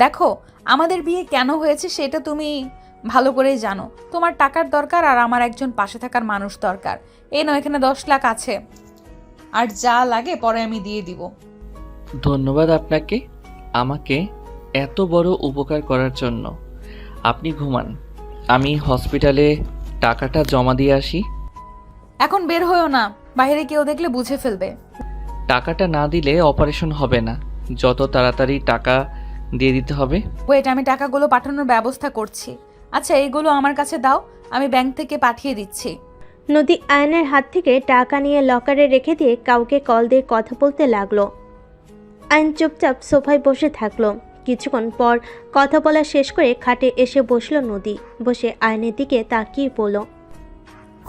দেখো, আমাদের বিয়ে কেন হয়েছে সেটা তুমি ভালো করেই জানো। তোমার টাকার দরকার আর আমার একজন পাশে থাকার মানুষ দরকার। এই নাও, এখানে 10 লাখ আছে, আর যা লাগে পরে আমি দিয়ে দিব। ধন্যবাদ আপনাকে আমাকে এত বড় উপকার করার জন্য। আপনি ঘুমান, আমি হসপিটালে টাকাটা জমা দিয়ে আসি। এখন বের হয়েও না, বাইরে কেউ দেখলে বুঝে ফেলবে। টাকাটা না দিলে অপারেশন হবে না। যত তাড়াতাড়ি টাকা দিয়ে দিতে হবে। ওয়েট, আমি টাকাগুলো পাঠানোর ব্যবস্থা করছি। আচ্ছা, এইগুলো আমার কাছে দাও, আমি ব্যাংক থেকে পাঠিয়ে দিচ্ছি। নদী আয়নের হাত থেকে টাকা নিয়ে লকারে রেখে দিয়ে কাউকে কল দিয়ে কথা বলতে লাগলো। আইন চুপচাপ সোফায় বসে থাকলো। কিছুক্ষণ পর কথা বলা শেষ করে খাটে এসে বসলো নদী। বসে আয়নের দিকে তাকিয়ে পড়ল।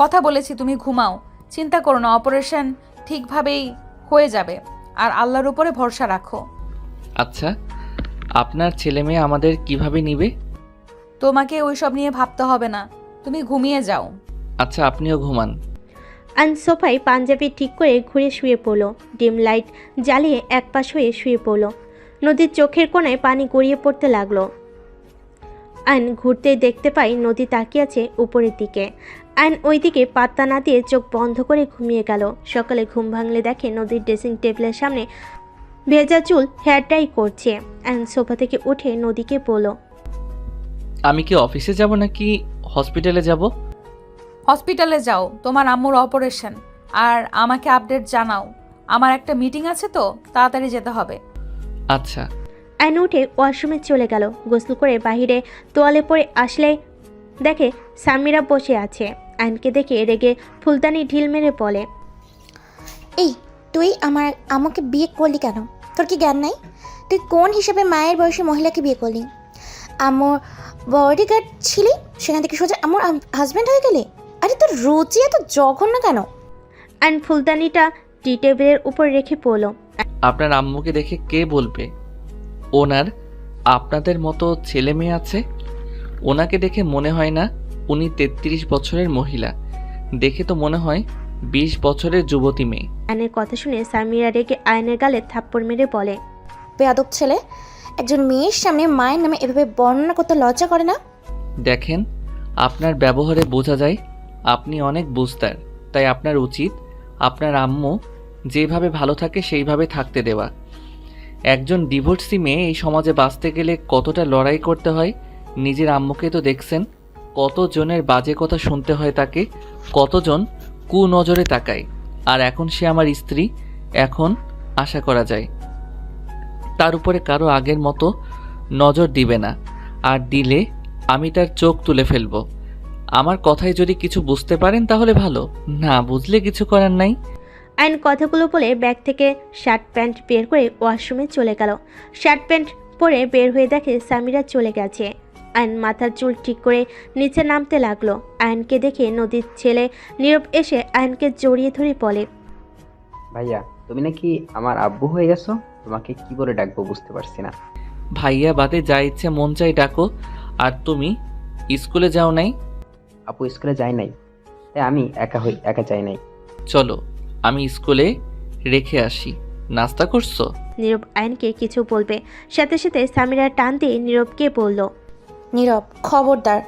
কথা বলেছি, তুমি ঘুমাও। চিন্তা করো না, অপারেশন ঠিকভাবেই হয়ে যাবে, আর আল্লাহর উপরে ভরসা রাখো। আচ্ছা, আপনার ছেলে মেয়ে আমাদের কিভাবে নিবে? তোমাকে ওইসব নিয়ে ভাবতে হবে না, তুমি ঘুমিয়ে যাও। আচ্ছা, আপনিও ঘুমান। আইন সোফায় পাঞ্জাবি ঠিক করে ঘুরে শুয়ে পড়ল। ডিম লাইট জ্বালিয়ে একপাশ হয়ে শুয়ে পড়ল। নদীর চোখের কোণায় পানি গড়িয়ে পড়তে লাগলো। আইন ঘুরতেই দেখতে পাই নদী তাকিয়ে আছে উপরের দিকে। আইন ওইদিকে পাত্তা না দিয়ে চোখ বন্ধ করে ঘুমিয়ে গেল। সকালে ঘুম ভাঙলে দেখে নদীর ড্রেসিং টেবিলের সামনে ভেজা চুল হেয়ার ডাই করছে। আইন সোফা থেকে উঠে নদীকে বলল, আমি কি অফিসে যাব নাকি হসপিটালে যাব? হসপিটালে যাও, তোমার আম্মুর অপারেশন, আর আমাকে আপডেট জানাও। আমার একটা মিটিং আছে তো, তাড়াতাড়ি যেতে হবে। আচ্ছা। আইন উঠে ওয়াশরুমে চলে গেল। গোসল করে বাহিরে তোয়ালে পরে আসলে দেখে সামিরা বসে আছে। আইনকে দেখে রেগে ফুলদানি ঢিল মেরে বলে, এই তুই আমার আমাকে বিয়ে করলি কেন? তোর কি জ্ঞান নাই? তুই কোন হিসেবে মায়ের বয়সী মহিলাকে বিয়ে করলি? আমার বডিগার্ড ছিলি, সেখান থেকে সোজা আমার হাজব্যান্ড হয়ে গেলি? আরে তোর রুচি এত জঘন্য কেন? আইন ফুলদানিটা টি টেবিলের উপর রেখে পড়ল। আপনার আম্মুকে দেখে কে বলবে ওনার আপনাদের মতো ছেলে মেয়ে আছে? ওনাকে দেখে মনে হয় না উনি 33 বছরের মহিলা, দেখে তো মনে হয় 20 বছরের যুবতী মেয়ে। আইনের কথা শুনে সামিরা রেগে আইনের গালে থাপ্পড় মেরে বলে, বেয়াদব ছেলে, একজন মেয়ের সামনে মায়ের নামে এভাবে বর্ণনা করতে লজ্জা করে না? দেখেন, আপনার ব্যবহারে বোঝা যায় আপনি অনেক বুঝতার। তাই আপনার উচিত আপনার আম্মু যেভাবে ভালো থাকে সেইভাবে থাকতে দেওয়া। একজন ডিভোর্সি মেয়ে এই সমাজে বাঁচতে গেলে কতটা লড়াই করতে হয় নিজের আম্মুকে তো দেখছেন। কতজনের বাজে কথা শুনতে হয় তাকে, কতজন কুনজরে তাকায়। আর এখন সে আমার স্ত্রী, এখন আশা করা যায় তার উপরে কারো আগের মতো নজর দিবে না, আর দিলে আমি তার চোখ তুলে ফেলবো। আমার কথায় যদি কিছু বুঝতে পারেন তাহলে ভালো, না বুঝলে কিছু করার নাই। আইন কথাগুলো বলে ব্যাগ থেকে শার্ট প্যান্ট বের করে ওয়াশরুমে চলে গেল। শার্ট প্যান্ট পরে বের হয়ে দেখে সামিরা চলে গেছে। আইন মাথার চুল ঠিক করে নিচে নামতে লাগলো। আইনকে দেখে নদীর ছেলে নীরব এসে আইনকে জড়িয়ে ধরে বলে, ভাইয়া, তুমি নাকি আমার আব্বু হয়ে গেছো? তোমাকে কি করে ডাকবো বুঝতে পারছি না। ভাইয়া বাদে যা ইচ্ছে মন চাই ডাকো। আর তুমি স্কুলে যাও নাই? আপু স্কুলে যায় নাই, তাই আমি একা যাই নাই। চলো আমি স্কুলে রেখে আসি। নাস্তা করছো? নীরব আইনকে কিছু বলবে, সাথে সাথে সামিরা টান দিয়ে নীরবকে বলল, নীরব, খবরদার,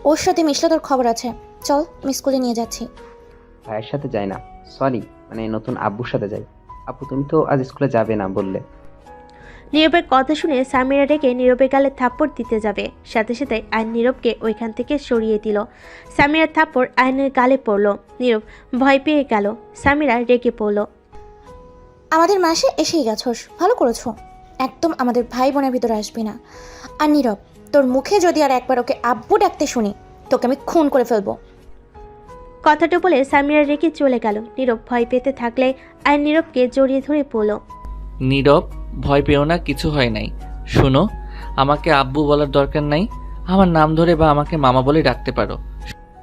ওর সাথে মিশলে তোর খবর আছে। চল, আমি স্কুলে নিয়ে যাচ্ছি। ভাইয়ের সাথে যাই না, সরি, মানে নতুন আব্বুর সাথে যাই। আপু তুমি তো আজ স্কুলে যাবে না বললে। নীরবের কথা শুনে সামিরা রেগে নীরবের গালে থাপ্পড় দিতে যাবে, সাথে সাথে আইন নীরবকে ওইখান থেকে সরিয়ে দিল। সামিরার থাপ্পড় আইনের গালে পড়ল। নীরব ভয় পেয়ে গেল। সামিরা রেগে পড়ল, আমাদের মাসে এসেই গেছোস, ভালো করেছো। একদম আমাদের ভাই বোনের ভিতরে আসবি না। আর নীরব, তোর মুখে যদি আর একবার ওকে আব্বু ডাকতে শুনি, তোকে আমি খুন করে ফেলবো। কথাটা বলে সামিরা রেগে চলে গেল। নীরব ভয় পেতে থাকলে আইন নীরবকে জড়িয়ে ধরে পড়ল, নীরব, ভয় পেও না, কিছু হয় নাই। শোনো, আমাকে আব্বু বলার দরকার নাই। আমার নাম ধরে বা আমাকে মামা বলে ডাকতে পারো।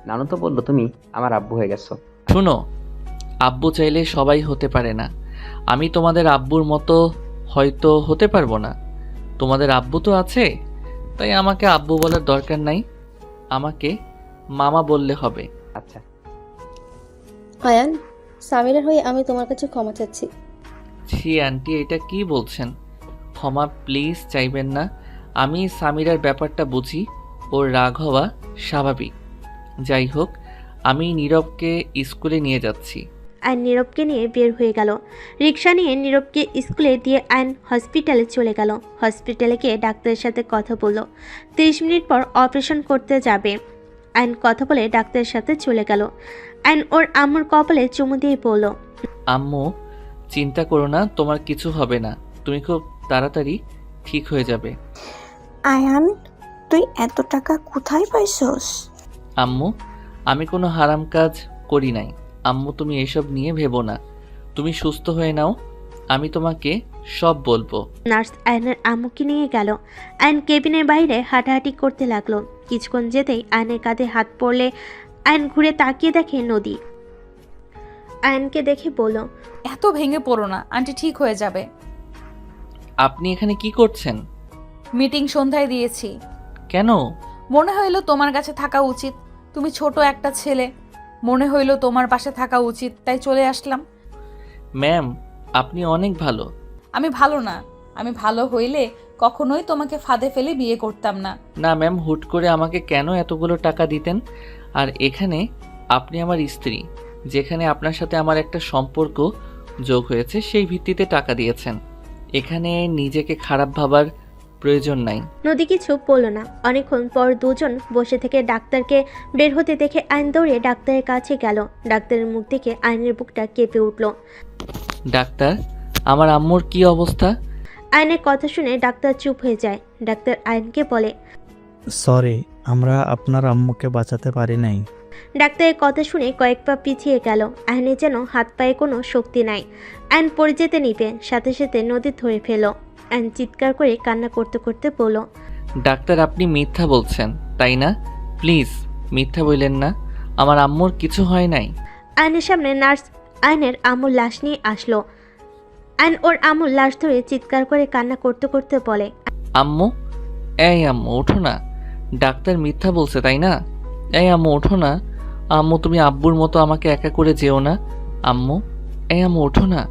নানু তো বললো তুমি আমার আব্বু হয়ে গেছো। শোনো, আব্বু চাইলে সবাই হতে পারে না। আমি তোমাদের আব্বুর মতো হয়তো হতে পারবো না। তোমাদের আব্বু তো আছে, তাই আমাকে আব্বু বলার দরকার নাই। আমাকে মামা বললে হবে। আচ্ছা। আয়ান, সামিরার হয়ে আমি তোমার কাছে ক্ষমা চাচ্ছি। ছি আন্টি, এটা কি বলছেন? ক্ষমা প্লিজ চাইবেন না। আমি সামিরার ব্যাপারটা বুঝি, ওর রাগ হওয়া স্বাভাবিক। যাই হোক, আমি নীরবকে স্কুলে নিয়ে যাচ্ছি। আয়ন নীরবকে নিয়ে বের হয়ে গেল। রিক্সা নিয়ে নীরবকে স্কুলে দিয়ে আয়ন হসপিটালে চলে গেল। হসপিটালে গিয়ে ডাক্তারের সাথে কথা বলল। 30 মিনিট পর অপারেশন করতে যাবে। আয়ন কথা বলে ডাক্তারের সাথে চলে গেল। আয়ন ওর আম্মুর কপালে চুমু দিয়ে বলল, আম্মু, চিন্তা করো না, তোমার কিছু হবে না। তুমি খুব তাড়াতাড়ি ঠিক হয়ে যাবে। আয়ান, তুই এত টাকা কোথায় পাইছস? আম্মু, আমি কোনো হারাম কাজ করি নাই। আম্মু, তুমি এসব নিয়ে ভেবো না। তুমি সুস্থ হয়ে নাও, আমি তোমাকে সব বলবো। নার্স আয়নের আম্মুকে নিয়ে গেল। আয়ন কেবিনের বাইরে হাঁটাহাঁটি করতে লাগলো। কিছুক্ষণ যেতেই আয়নের কাঁধে হাত পড়লে আয়ন ঘুরে তাকিয়ে দেখে নদী। আয়নকে দেখে বলল, এত ভেঙে পড়ো না, আন্টি ঠিক হয়ে যাবে। আপনি এখানে কি করছেন? মিটিং সন্ধ্যায় দিয়েছি। কেন? মনে হইলো তোমার কাছে থাকা উচিত। তুমি ছোট একটা ছেলে, মনে হইলো তোমার পাশে থাকা উচিত, তাই চলে আসলাম। ম্যাম, আপনি অনেক ভালো। আমি ভালো না, আমি ভালো হইলে কখনোই তোমাকে ফাঁদে ফেলে বিয়ে করতাম না। না ম্যাম, হুট করে আমাকে কেন এতগুলো টাকা দিতেন? আর এখানে আপনি আমার স্ত্রী, যেখানে আপনার সাথে আমার একটা সম্পর্ক যোগ হয়েছে, সেই ভিত্তিতে টাকা দিয়েছেন। এখানে নিজেকে খারাপ ভাবার প্রয়োজন নাই। নদী কিছু বলল না। অনেকক্ষণ পর দুজন বসে থেকে ডাক্তারকে বের হতে দেখে আইন দৌড়ে ডাক্তারের কাছে গেল। ডাক্তারের মুখ দেখে আইনের বুকটা কেঁপে উঠল। ডাক্তার, আমার আম্মুর কি অবস্থা? আইনের কথা শুনে ডাক্তার চুপ হয়ে যায়। ডাক্তার আইনকে বলে, সরি, আমরা আপনার আম্মুকে বাঁচাতে পারি নাই। ডাক্তারের কথা শুনে কয়েক পা পিছিয়ে গেল। আইনের যেন হাত পায়ে কোনো শক্তি নাই। আইন পড়ে যেতে নিবে, সাথে সাথে নদী ধরে ফেল। আইন চিৎকার করে কান্না করতে করতে বলল, ডাক্তার, আপনি মিথ্যা বলছেন তাই না? প্লিজ মিথ্যা বললেন না, আমার আম্মুর কিছু হয় নাই। আইনের সামনে নার্স আইনের আম্মুর লাশ নিয়ে আসলো। আইন ওর আম্মুর লাশ ধরে চিৎকার করে কান্না করতে করতে বলে, আম্মু, এই আম্মু ওঠো না। ডাক্তার মিথ্যা বলছে তাই না? এই আম্মু ওঠো না। আম্মু, তুমি আব্বুর মতো আমাকে একা করে যেও না। আম্মু, এই আম্মু ওঠো না,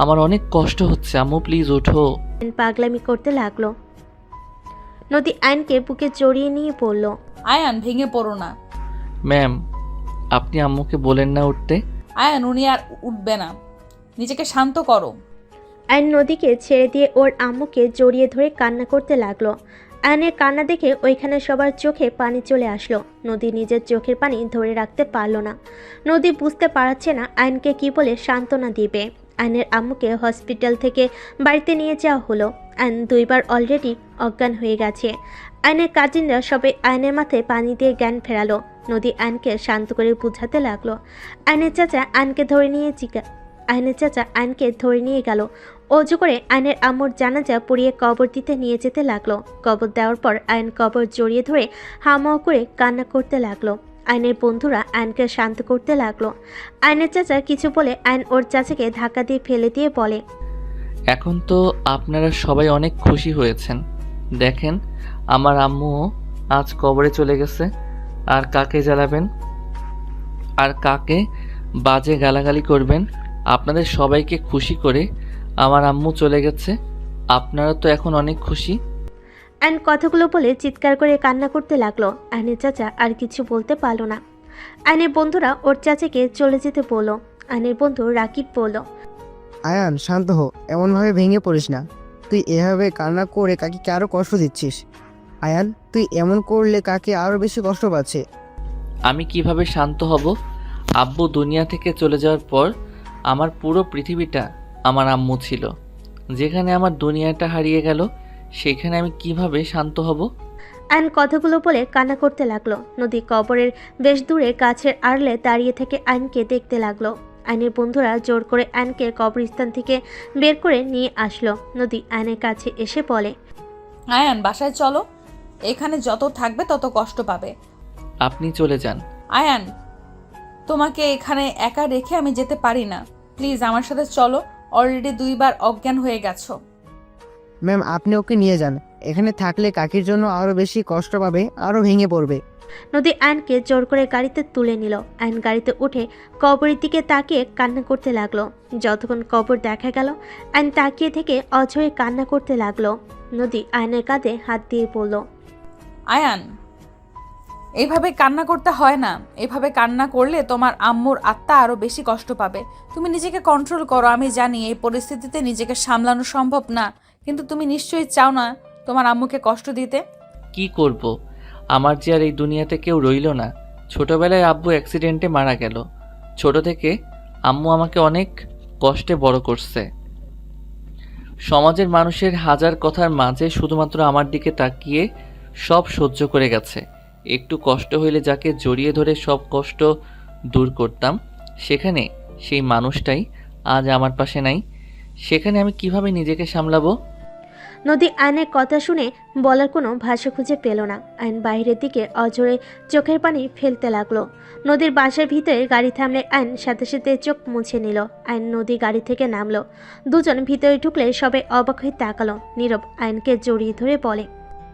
আমার অনেক কষ্ট হচ্ছে। আম্মু প্লিজ ওঠো। আইন পাগলামি করতে লাগলো। নদী আইনকে বুকে জড়িয়ে নিয়ে পড়ল। আয়ান, ভেঙে পড়ো না। ম্যাম, আপনি আম্মুকে বলেন না উঠতে। আয়ান, উনি আর উঠবে না, নিজেকে শান্ত করো। আইন নদীকে ছেড়ে দিয়ে ওর আম্মুকে জড়িয়ে ধরে কান্না করতে লাগলো। আয়নের কান্না দেখে ওইখানে সবার চোখে পানি চলে আসলো। নদী নিজের চোখের পানি ধরে রাখতে পারল না। নদী বুঝতে পারছে না আইনকে কি বলে সান্ত্বনা দিবে। আইনের আম্মুকে হসপিটাল থেকে বাড়িতে নিয়ে যাওয়া হলো। আইন 2 বার অলরেডি অজ্ঞান হয়ে গেছে। আইনের কাজিনরা সবাই আইনের মাথায় পানি দিয়ে জ্ঞান ফেরালো। নদী আইনকে শান্ত করে বুঝাতে লাগলো। আইনের চাচা আইনকে ধরে নিয়ে গেল। অজু করে আইনের আম্মুর জানাজা পুড়িয়ে কবর দিতে নিয়ে যেতে লাগলো। কবর দেওয়ার পর আইন কবর জড়িয়ে ধরে হামাও করে কান্না করতে লাগলো। আইনের বন্ধুরা আইনকে শান্ত করতে লাগলো। আইনের চাচা কিছু বলে আইন ওর চাচাকে ধাক্কা দিয়ে ফেলে দিয়ে বলে, এখন তো আপনারা সবাই অনেক খুশি হয়েছেন। দেখেন, আমার আম্মুও আজ কবরে চলে গেছে। আর কাকে জ্বালাবেন, আর কাকে বাজে গালাগালি করবেন? আপনাদের সবাইকে খুশি করে আমার আম্মু চলে গেছে। আপনারা তো এখন অনেক খুশি। আইন কথাগুলো বলে চিৎকার করে কান্না করতে লাগলো। আইনের চাচা আর কিছু বলতে পারলো না। আইনের বন্ধুরা ওর চাচাকে চলে যেতে বলল। আইনের বন্ধু রাকিব বলল, আয়ান, শান্ত হো, এমনভাবে ভেঙে পড়িস না। তুই এভাবে কান্না করে কাকিকে আরও কষ্ট দিচ্ছিস। আয়ান, তুই এমন করলে কাকে আরও বেশি কষ্ট পাচ্ছে। আমি কিভাবে শান্ত হব? আব্বু দুনিয়া থেকে চলে যাওয়ার পর আমার পুরো পৃথিবীটা আমার আম্মু ছিল। যেখানে আমার দুনিয়াটা হারিয়ে গেল, সেখানে আমি কিভাবে শান্ত হব? আইন কথাগুলো বলে কান্না করতে লাগলো। নদী কবরের বেশ দূরে গাছের আড়লে দাঁড়িয়ে থেকে আইনকে দেখতে লাগলো। আইনের বন্ধুরা জোর করে আইনকে কবরস্থান থেকে বের করে নিয়ে আসলো। নদী আইনের কাছে এসে বলে, আয়ান, বাসায় চলো, এখানে যত থাকবে তত কষ্ট পাবে। আপনি চলে যান। আয়ান, তোমাকে এখানে একা রেখে আমি যেতে পারি না, প্লিজ আমার সাথে চলো। অলরেডি 2 বার অজ্ঞান হয়ে গেছো। ম্যাম, আপনি ওকে নিয়ে যান। এখানে থাকলে কাকির জন্য আরও বেশি কষ্ট পাবে, আরও ভেঙে পড়বে। নদী আয়নকে জোর করে গাড়িতে তুলে নিল। আয়ন গাড়িতে উঠে কবরের দিকে তাকিয়ে কান্না করতে লাগলো। যতক্ষণ কবর দেখা গেল, আয়ন তাকিয়ে থেকে অঝরে কান্না করতে লাগলো। নদী আয়নের কাঁধে হাত দিয়ে বলল, আয়ান, এইভাবে কান্না করতে হয় না। এভাবে কান্না করলে তোমার আম্মুর আত্মা আরো বেশি কষ্ট পাবে। তুমি নিজেকে কন্ট্রোল করো। আমি জানি এই পরিস্থিতিতে নিজেকে সামলানো সম্ভব না, কিন্তু তুমি নিশ্চয়ই চাও না তোমার আম্মুকে কষ্ট দিতে। কি করব? আমার যে আর এই দুনিয়াতে কেউ রইল না। ছোটবেলায় আব্বু অ্যাক্সিডেন্টে মারা গেল। ছোট থেকে আম্মু আমাকে অনেক কষ্টে বড় করছে। সমাজের মানুষের হাজার কথার মাঝে শুধুমাত্র আমার দিকে তাকিয়ে সব সহ্য করে গেছে। একটু কষ্ট হইলে যাকে জড়িয়ে ধরে সব কষ্ট দূর করতাম, সেখানে সেই মানুষটাই আজ আমার পাশে নাই। সেখানে আমি কিভাবে নিজেকে সামলাবো? নদী আয়নের কথা শুনে বলার কোনো ভাষা খুঁজে পেল না। আয়ন বাইরের দিকে অঝরে চোখের পানি ফেলতে লাগলো। নদীর বাসার ভিতরে গাড়ি থামলে আয়ন সাথে সাথে চোখ মুছে নিল। আয়ন নদী গাড়ি থেকে নামলো। দুজন ভিতরে ঢুকলে সবাই অবাক হয়ে তাকালো। নীরব আয়নকে জড়িয়ে ধরে বলে,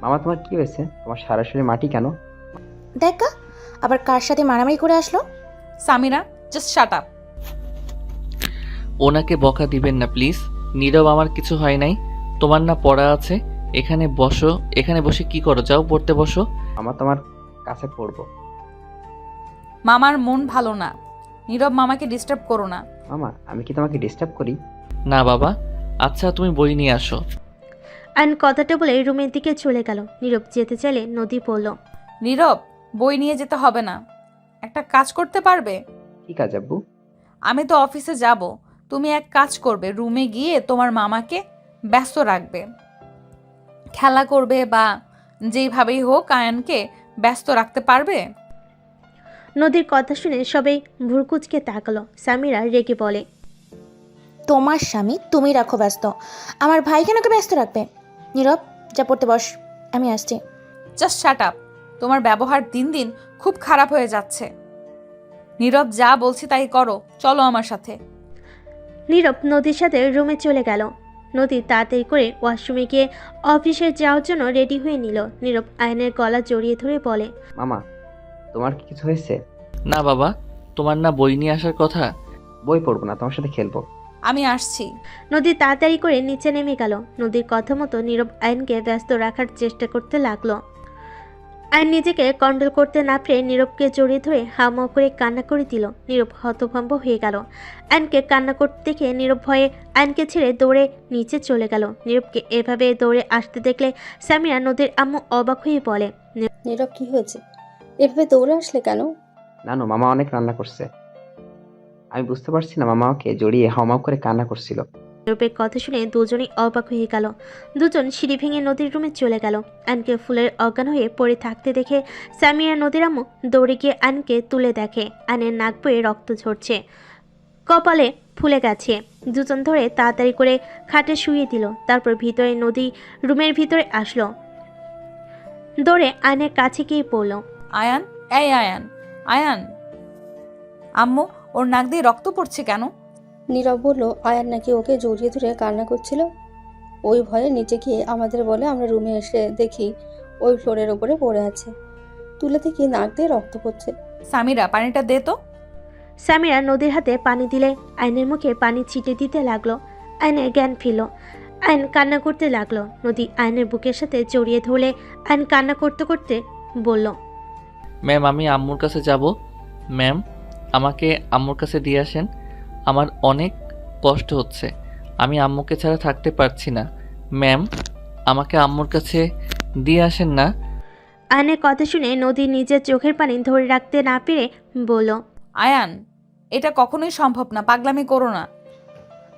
মামা তোমার কি হয়েছে? তোমার সারা শরীরে মাটি কেন? দেখা আবার কার সাথে মারামারি করে আসলো। Samira, just shut up. ওনাকে বকা দিবেন না প্লিজ। নীরব, আমার কিছু হয় নাই। তোমার না পড়া আছে? এখানে বসো। এখানে বসে কি করো? যাও পড়তে বসো। মামা তোমার কাছে পড়বো। মামার মন ভালো না। নীরব, মামাকে ডিস্টার্ব করো না। মামা আমি কি তোমাকে ডিস্টার্ব করি? না বাবা। আচ্ছা তুমি বই নিয়ে আসো। আয়ন কথাটা বলে রুমের দিকে চলে গেল। নীরব যেতে চাইলে নদী বলল, নীরব, বই নিয়ে যেতে হবে না। একটা কাজ করতে পারবে? কি কাজ আব্বু? আমি তো অফিসে যাব। তুমি এক কাজ করবে, রুমে গিয়ে তোমার মামাকে ব্যস্ত রাখবে। খেলা করবে বা যেইভাবেই হোক আয়ানকে ব্যস্ত রাখতে পারবে। নদীর কথা শুনে সবাই ভুরকুচকে তাকালো। সামিরা রেগে বলে, তোমার স্বামী তুমি রাখো ব্যস্ত, আমার ভাই কেন ওকে ব্যস্ত রাখবে? নীরব, যা পড়তে বস, আমি আসছি। Just shut up. তোমার ব্যবহার দিন দিন খুব খারাপ হয়ে যাচ্ছে। নীরব, যা বলছি তাই করো। চলো আমার সাথে। নীরব নদীর সাথে রুমে চলে গেল। নদী তাড়াতাড়ি করে ওয়াশরুমে গিয়ে অফিসে যাওয়ার জন্য রেডি হয়ে নিল। নীরব আয়নের গলা জড়িয়ে ধরে বলে, মামা তোমার কি কিছু হয়েছে? না বাবা, তোমার না বই নিয়ে আসার কথা? বই পড়বো না, তোমার সাথে খেলবো। আমি আসছি। নদী তাড়াতাড়ি করে নিচে নেমে গেল। নদীর কথা মতো নীরব আয়নকে ব্যস্ত রাখার চেষ্টা করতে লাগলো। আয়ন নিজেকে কন্ট্রোল করতে না পেরে নীরবকে জড়িয়ে ধরে হাওয়া করে কান্না করে দিল। নীরব হতভম্ব হয়ে গেল। আয়নকে কান্না করতে দেখে নীরব ভয়ে আয়নকে ছেড়ে দৌড়ে নিচে চলে গেল। নীরবকে এভাবে দৌড়ে আসতে দেখলে সামিরা নদীর আম্মু অবাক হয়ে বলে, নীরব কি হয়েছে? এভাবে দৌড়ে আসলে কেন? নানু মামা অনেক রান্না করছে। আমি বুঝতে পারছি না, মামা ওকে জড়িয়ে হাওমাও করে কান্না করছিল। নীরবের কথা শুনে দুজনেই অবাক হয়ে গেল। দুজন সিঁড়ি ভেঙে নদীর রুমে চলে গেল। আয়নকে ফুলের অজ্ঞান হয়ে পড়ে থাকতে দেখে সামিরা নদীর আম্মু দৌড়ে গিয়ে আয়নকে তুলে দেখে আয়নের নাক বয়ে রক্ত ঝরছে, কপালে ফুলে গেছে। দুজন ধরে তাড়াতাড়ি করে খাটে শুইয়ে দিল। তারপর ভিতরে নদী রুমের ভিতরে আসলো। দৌড়ে আয়নের কাছে গিয়ে পড়ল। আয়ান, এই আয়ান, আয়ান। আম্মু, ওর নাক দিয়ে রক্ত পড়ছে কেন? নীরব বলল, আয়ান নাকি ওকে জড়িয়ে ধরে কান্না করছিল। ওই ভয়ে নিচে গিয়ে আমাদের বলে আমরা রুমে এসে দেখি ওই ফ্লোরের ওপরে পড়ে আছে। তুলে দেখি নাক দিয়ে রক্ত পড়ছে। সামিরা, পানিটা দে তো। সামিরা নদীর হাতে পানি দিলে আয়নের মুখে পানি ছিটে দিতে লাগলো। আয়নের জ্ঞান ফিরল। আয়ন কান্না করতে লাগলো। নদী আয়নের বুকের সাথে জড়িয়ে ধরলে আয়ন কান্না করতে করতে বলল, ম্যাম আমি আম্মুর কাছে যাব। ম্যাম আমাকে আম্মুর কাছে দিয়ে আসেন। আমার অনেক কষ্ট হচ্ছে। আমি আম্মুকে ছাড়া থাকতে পারছি না। ম্যাম আমাকে আম্মুর কাছে দিয়ে আসেন না। আয়নের কথা শুনে নদী নিজের চোখের পানি ধরে রাখতে না পেরে বলল, আয়ান, এটা কখনোই সম্ভব না। পাগলামি করো না।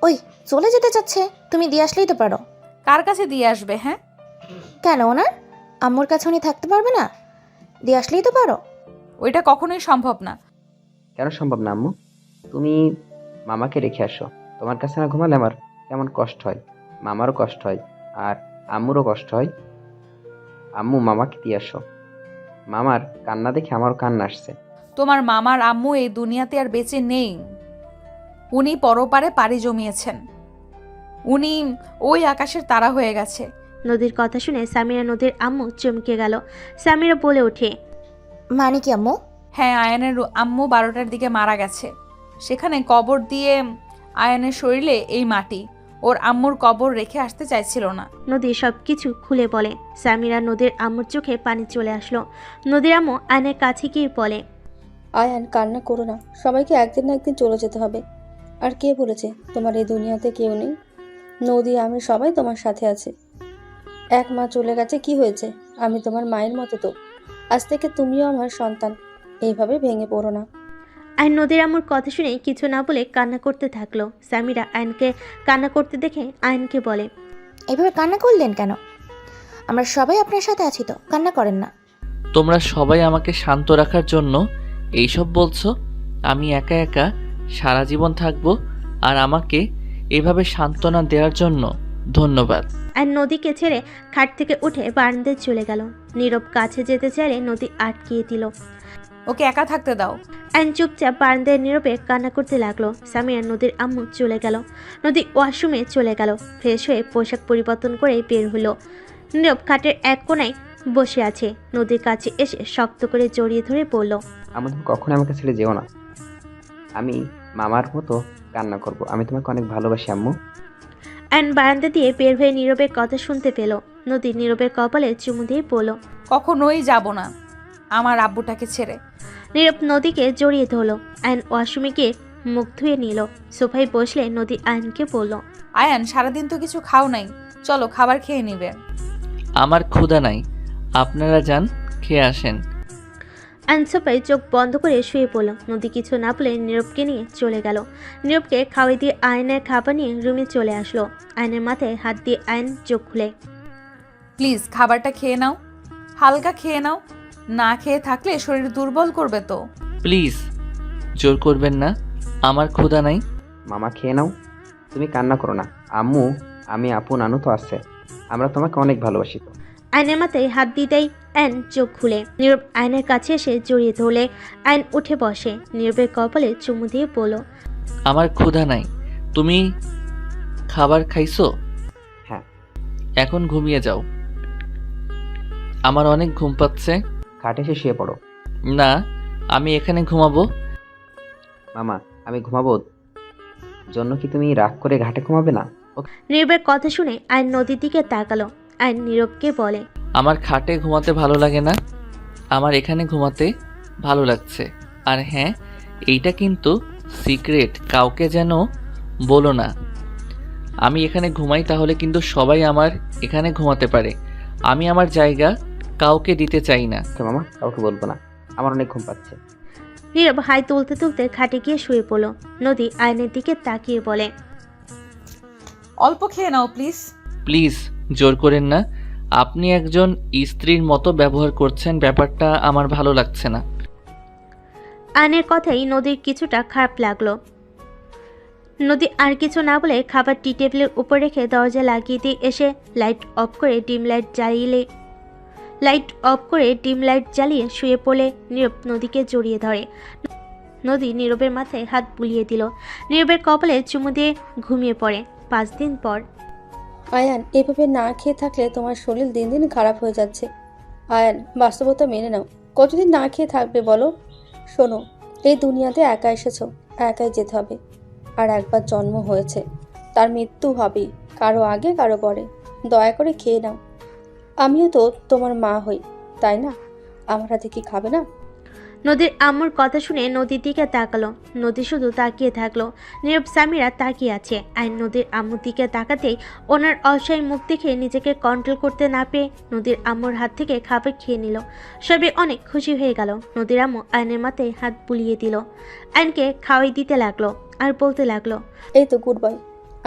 ওই চলে যেতে চাচ্ছে, তুমি দিয়ে আসলেই তো পারো। কার কাছে দিয়ে আসবে? হ্যাঁ, কেন ওনার আম্মুর কাছে উনি থাকতে পারবে না? দিয়ে আসলেই তো পারো। ওইটা কখনোই সম্ভব না। কেন সম্ভব না আম্মু? তুমি মামাকে রেখে আসো। তোমার কাছে না ঘুমালে আমার কেমন কষ্ট হয়। মামারও কষ্ট হয় আর আম্মুরও কষ্ট হয়। আম্মু মামাকে দিয়ে আসো। মামার কান্না দেখে আমারও কান্না আসছে। তোমার মামার আম্মু এই দুনিয়াতে আর বেঁচে নেই। উনি পরপারে পাড়ি জমিয়েছেন। উনি ওই আকাশের তারা হয়ে গেছে। নদীর কথা শুনে সামিরা নদীর আম্মু চমকে গেল। সামিরা বলে ওঠে, মানে কি আম্মু? হ্যাঁ, আয়ানের আম্মু 12টার দিকে মারা গেছে। সেখানে কবর দিয়ে আয়ানের শরীরে এই মাটি। ওর আম্মুর কবর রেখে আসতে চাইছিল না। নদী সব কিছু খুলে বলে। সামিরা নদীর আম্মুর চোখে পানি চলে আসলো। নদীর আম্মু আয়নের কাছে গিয়ে বলে, আয়ান কান্না করো না, সবাইকে একদিন না একদিন চলে যেতে হবে। আর কে বলেছে তোমার এই দুনিয়াতে কেউ নেই? নদী, আমি সবাই তোমার সাথে আছে। এক মা চলে গেছে, কি হয়েছে? আমি তোমার মায়ের মতো তো। আজ থেকে তুমিও আমার সন্তান। এইভাবে ভেঙে পড়ো না। আয়ন নদীর আম্মুর কথা শুনে কিছু না বলে কান্না করতে থাকলো। সামিরা আয়নকে কান্না করতে দেখে আয়নকে বলে, এইভাবে কান্না করলেন কেন? আমরা সবাই আপনার সাথে আছি তো, কান্না করেন না। তোমরা সবাই আমাকে শান্ত রাখার জন্য এইসব বলছো? আমি একা একা সারা জীবন থাকবো, আর আমাকে এভাবে সান্ত্বনা দেওয়ার জন্য ধন্যবাদ। আয়ন নদীকে ছেড়ে খাট থেকে উঠে বারান্দায় চলে গেল। নীরব কাছে যেতে চাইলে নদী আটকিয়ে দিল। ওকে একা থাকতে দাও। আইন চুপচাপ বারান্দায় নীরবে কান্না করতে লাগলো। সামিরা নদীর আম্মু চলে গেল। নদী ওয়াশরুমে চলে গেল। ফ্রেশ হয়ে পোশাক পরিবর্তন করে বের হলো। নীরব খাটের এক কোণায় বসে আছে। নদীর কাছে এসে শক্ত করে জড়িয়ে ধরে বলল, আম্মু তুমি কখনো আমাকে ছেড়ে যেও না। আমি মামার মতো কান্না করব। আমি তোমাকে অনেক ভালোবাসি আম্মু। আইন বারান্দা দিয়ে বের হয়ে নীরবের কথা শুনতে পেল। নদী নীরবের কপালে চুমু দিয়ে বলল, কখনোই যাব না আমার আব্বুটাকে ছেড়ে। নীরব নদীকে জড়িয়ে ধরল। আইন ওয়াশরুমে গিয়ে মুখ ধুয়ে নিল। সোফায় বসলে নদী আইনকে বলল, আয়ান, সারাদিন তো কিছু খাও নাই, চলো খাবার খেয়ে নিবে। আমার ক্ষুধা নাই, আপনারা যান, খেয়ে আসেন। আইন সোফায় চোখ বন্ধ করে শুয়ে পড়ল। নদী কিছু না বলে নীরবকে নিয়ে চলে গেল। নীরবকে খাওয়াই দিয়ে আয়নের খাবার নিয়ে রুমে চলে আসলো। আয়নের মাথায় হাত দিয়ে আয়ন চোখ খুলে, প্লিজ খাবারটা খেয়ে নাও, হালকা খেয়ে নাও, না খেয়ে থাকলে শরীর দুর্বল করবে তো। প্লিজ জোর করবেন না, আমার ক্ষুধা নাই। মামা খেয়ে নাও, তুমি কান্না করো না। আম্মু, আমি আপু নানু তো আছে, আমরা তোমাকে অনেক ভালোবাসি তো। আয়নের মাথায় হাত দিতেই আয়ন চোখ খুলে। নীরব আয়নের কাছে এসে জড়িয়ে ধরলে আয়ন উঠে বসে। নীরবের কপালে চুমু দিয়ে বলল, আমার ক্ষুধা নাই। তুমি খাবার খাইছো? হ্যাঁ। এখন ঘুমিয়ে যাও, আমার অনেক ঘুম পাচ্ছে। খাটে এসে শুয়ে পড়ো। না, আমি এখানে ঘুমাবো। মামা, আমি ঘুমাবো জন্য কি তুমি রাগ করে ঘাটে ঘুমাবে না? নীরবের কথা শুনে আয়ন নদীর দিকে তাকালো। আয়ন নীরবকে বলে, আমার খাটে ঘুমাতে ভালো লাগে না, আমার এখানে ঘুমাতে ভালো লাগছে। আর হ্যাঁ, এইটা কিন্তু সিক্রেট, কাউকে যেন বলো না। আমি এখানে ঘুমাই, তাহলে কিন্তু সবাই আমার এখানে ঘুমাতে পারে। আমি আমার জায়গা কাউকে দিতে চাই না। ওকে মামা, কাউকে বলবো না, আমার অনেক ঘুম পাচ্ছে। নীরব হাই তুলতে তুলতে খাটে গিয়ে শুয়ে পড়ল। নদী আয়নের দিকে তাকিয়ে বলে, অল্প খেয়ে নাও প্লিজ। প্লিজ জোর করেন না, আপনি একজন স্ত্রীর মতো ব্যবহার করছেন, ব্যাপারটা আমার ভালো লাগছে না। আয়নের কথাই নদীর কিছুটা খারাপ লাগলো। নদী আর কিছু না বলে খাবার টি টেবিলের উপর রেখে দরজা লাগিয়ে দিয়ে এসে লাইট অফ করে ডিম লাইট জ্বালিয়ে শুয়ে পড়লে নীরব নদীকে জড়িয়ে ধরে। নদী নীরবের মাথায় হাত বুলিয়ে দিল। নীরবের কপালে চুমু দিয়ে ঘুমিয়ে পড়ে। 5 দিন পর। আয়ান, এভাবে না খেয়ে থাকলে তোমার শরীর দিন দিন খারাপ হয়ে যাচ্ছে। আয়ান, বাস্তবতা মেনে নাও। কতদিন না খেয়ে থাকবে বলো? শোনো, এই দুনিয়াতে একা এসেছো, একাই যেতে হবে। আর একবার জন্ম হয়েছে, তার মৃত্যু হবেই, কারো আগে কারো পরে। দয়া করে খেয়ে নাও। আমিও তো তোমার মা হই, তাই না? আমার হাতে কি খাবে না? নদীর আম্মুর কথা শুনে নদীর দিকে তাকালো। নদী শুধু তাকিয়ে থাকলো। নীরব সামিরা তাকিয়ে আছে। আইন নদীর আম্মুর দিকে তাকাতেই ওনার অসহায় মুখ দেখে নিজেকে কন্ট্রোল করতে না পেরে নদীর আম্মুর হাত থেকে খাবার খেয়ে নিল। সবে অনেক খুশি হয়ে গেল। নদীর আম্মু আইনের মাথায় হাত বুলিয়ে দিল। আইনকে খাওয়াই দিতে লাগলো আর বলতে লাগলো, এই তো গুড বয়।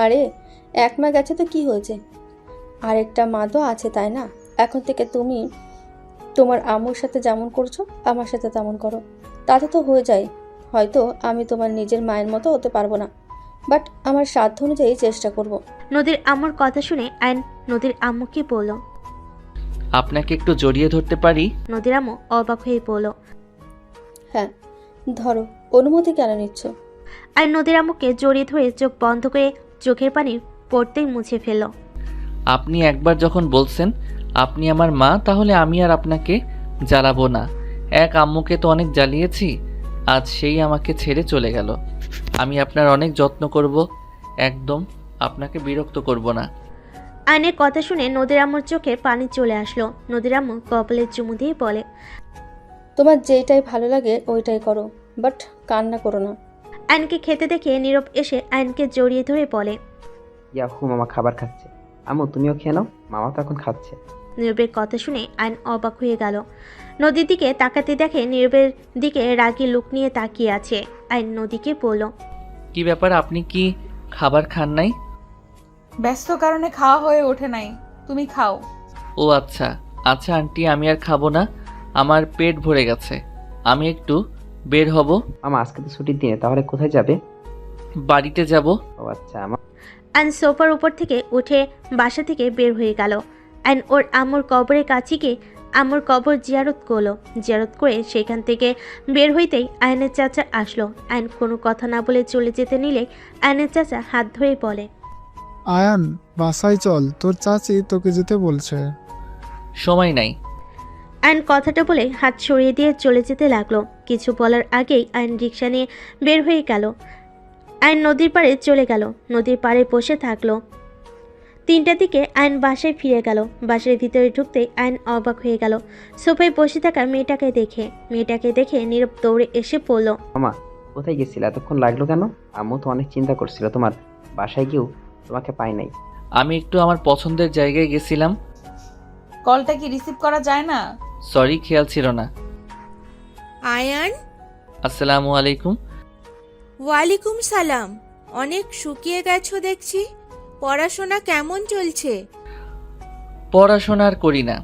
আরে 1 মা গেছে তো কি হয়েছে? আরেকটা মা তো আছে, তাই না? এখন থেকে তুমি তোমার আম্মুর সাথে যেমন করছো আমার সাথে তেমন করো, তাতে তো হয়ে যায়। হয়তো আমি তোমার নিজের মায়ের মতো হতে পারবো না, বাট আমার সাধ্য অনুযায়ী চেষ্টা করব। নদীর আম্মুর কথা শুনে আইন নদীর আম্মুকে বলল, আপনাকে একটু জড়িয়ে ধরতে পারি? নদীর আম্মু অবাক হয়ে বলল, হ্যাঁ ধরো, অনুমতি কেন নিচ্ছ? আইন নদীর আম্মুকে জড়িয়ে ধরে চোখ বন্ধ করে চোখের পানি পড়তেই মুছে ফেলল। আপনি একবার যখন বলছেন আপনি আমার মা, তাহলে আমি আর আপনাকে জ্বালাবো না। এক আম্মুকে তো অনেক জ্বালিয়েছি, আজ সেই আমাকে ছেড়ে চলে গেল। আমি আপনার অনেক যত্ন করব, একদম আপনাকে বিরক্ত করব না। আয়নের কথা শুনে নদীর আম্মুর চোখে পানি চলে আসলো। নদীর আম্মু কপালে চুমু দিয়ে বলে, তোমার যেইটাই ভালো লাগে ওইটাই করো, বাট কান্না করো না। আয়নকে খেতে দেখে নীরব এসে আয়নকে জড়িয়ে ধরে বলে। ইয়াহু, মামা খাবার খাচ্ছে। আম্মু তুমিও খেয়ে নাও, মামা তো এখন খাচ্ছে। নীরবের কথা শুনে আয়ন অবাক হয়ে গেল। নদীর দিকে তাকাতে দেখে নীরবের দিকে রাগী লুক নিয়ে তাকিয়ে আছে। আয়ন নদীকে বলল, কি ব্যাপার, আপনি কি খাবার খান নাই? ব্যস্ত কারণে খাওয়া হয়ে ওঠে নাই, তুমি খাও। ও আচ্ছা আচ্ছা আন্টি, আমি আর খাবো না, আমার পেট ভরে গেছে। আমি একটু বের হব। মামা আজকে তো ছুটির দিনে, তাহলে কোথায় যাবে? বাড়িতে যাব। ও আচ্ছা, আমার আয়ন সোফার উপর থেকে উঠে বাসা থেকে বের হয়ে গেল। আয়ন ওর আম্মুর কবরের কাছে গিয়ে আম্মুর কবর জিয়ারত করলো। জিয়ারত করে সেখান থেকে বের হইতেই আয়নের চাচা আসলো। আয়ন কোনো কথা না বলে চলে যেতে নিলে আয়নের চাচা হাত ধরে বলে, আয়ান বাসায় চল, তোর চাচি তোকে যেতে বলছে। সময় নাই। আয়ন কথাটা বলে হাত সরিয়ে দিয়ে চলে যেতে লাগলো। কিছু বলার আগেই আয়ন রিক্সা নিয়ে বের হয়ে গেল। আয়ন নদীর পাড়ে চলে গেল। নদীর পাড়ে বসে থাকলো। 3টার দিকে আয়ন বাসায় ফিরে গেল। বাসার ভিতরে ঢুকতেই আয়ন অবাক হয়ে গেল সোফায় বসে থাকা মেয়েটাকে দেখে নীরব দৌড়ে এসে পড়ল। মামা কোথায় গেছিলে? এতক্ষণ লাগলো কেন? আম্মু তো অনেক চিন্তা করছিল, তোমার বাসায় গিয়েও তোমাকে পাই নাই। আমি একটু আমার পছন্দের জায়গায় গেছিলাম। কলটা কি রিসিভ করা যায় না? সরি, খেয়াল ছিল না। আয়ান, আসসালামু আলাইকুম। ওয়ালাইকুম সালাম। অনেক শুকিয়ে গেছো দেখছি। পড়াশোনা কেমন চলছে? পড়াশোনা আর করি না।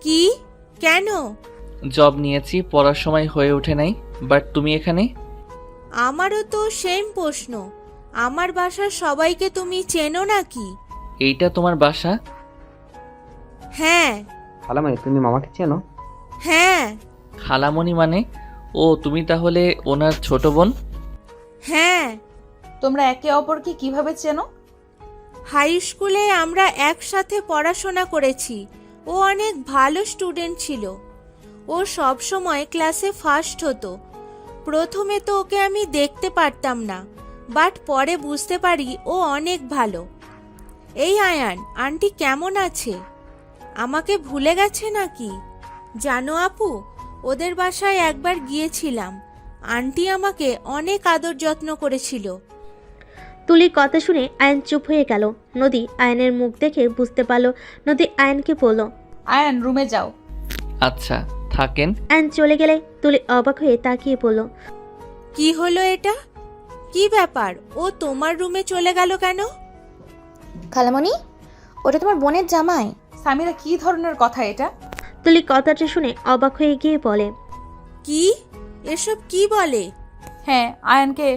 কি? কেন? জব নিয়েছি, পড়ার সময় হয়ে ওঠে নাই। বাট তুমি এখানে? আমারও তো সেম প্রশ্ন। আমার বাসার সবাইকে তুমি চেনো নাকি? এইটা তোমার বাসা? হ্যাঁ। খালামাই তুমি মামাকে চেনো? হ্যাঁ। খালামণি মানে? ও, তুমি তাহলে ওনার ছোট বোন? হ্যাঁ। তোমরা একে অপরকে কিভাবে চেনো? হাই স্কুলে আমরা একসাথে পড়াশোনা করেছি। ও অনেক ভালো স্টুডেন্ট ছিল। ও সব সময় ক্লাসে ফার্স্ট হতো। প্রথমে তো ওকে আমি দেখতে পারতাম না, বাট পরে বুঝতে পারি ও অনেক ভালো। এই আয়ান, আন্টি কেমন আছে? আমাকে ভুলে গেছে নাকি? জানো আপু, ওদের বাসায় একবার গিয়েছিলাম। আন্টি আমাকে অনেক আদর যত্ন করেছিল। তুলির কথা শুনে আয়ন চুপ হয়ে গেল। নদী আয়নের মুখ দেখে বুঝতে পারল। নদী আয়নকে বলল, আয়ান রুমে যাও। আচ্ছা থাকেন। আয়ন চলে গেলে তুলি অবাক হয়ে তাকিয়ে বলল, কি হলো এটা? কি ব্যাপার? ও তোমার রুমে চলে গেল কেন? খালামণি, ওটা তোমার বোনের জামাই। সামিরা, কি ধরনের কথা এটা? তুলি কথাটা শুনে অবাক হয়ে গিয়ে বলে, কি? এসব কি বলে? হ্যাঁ, আয়ানকে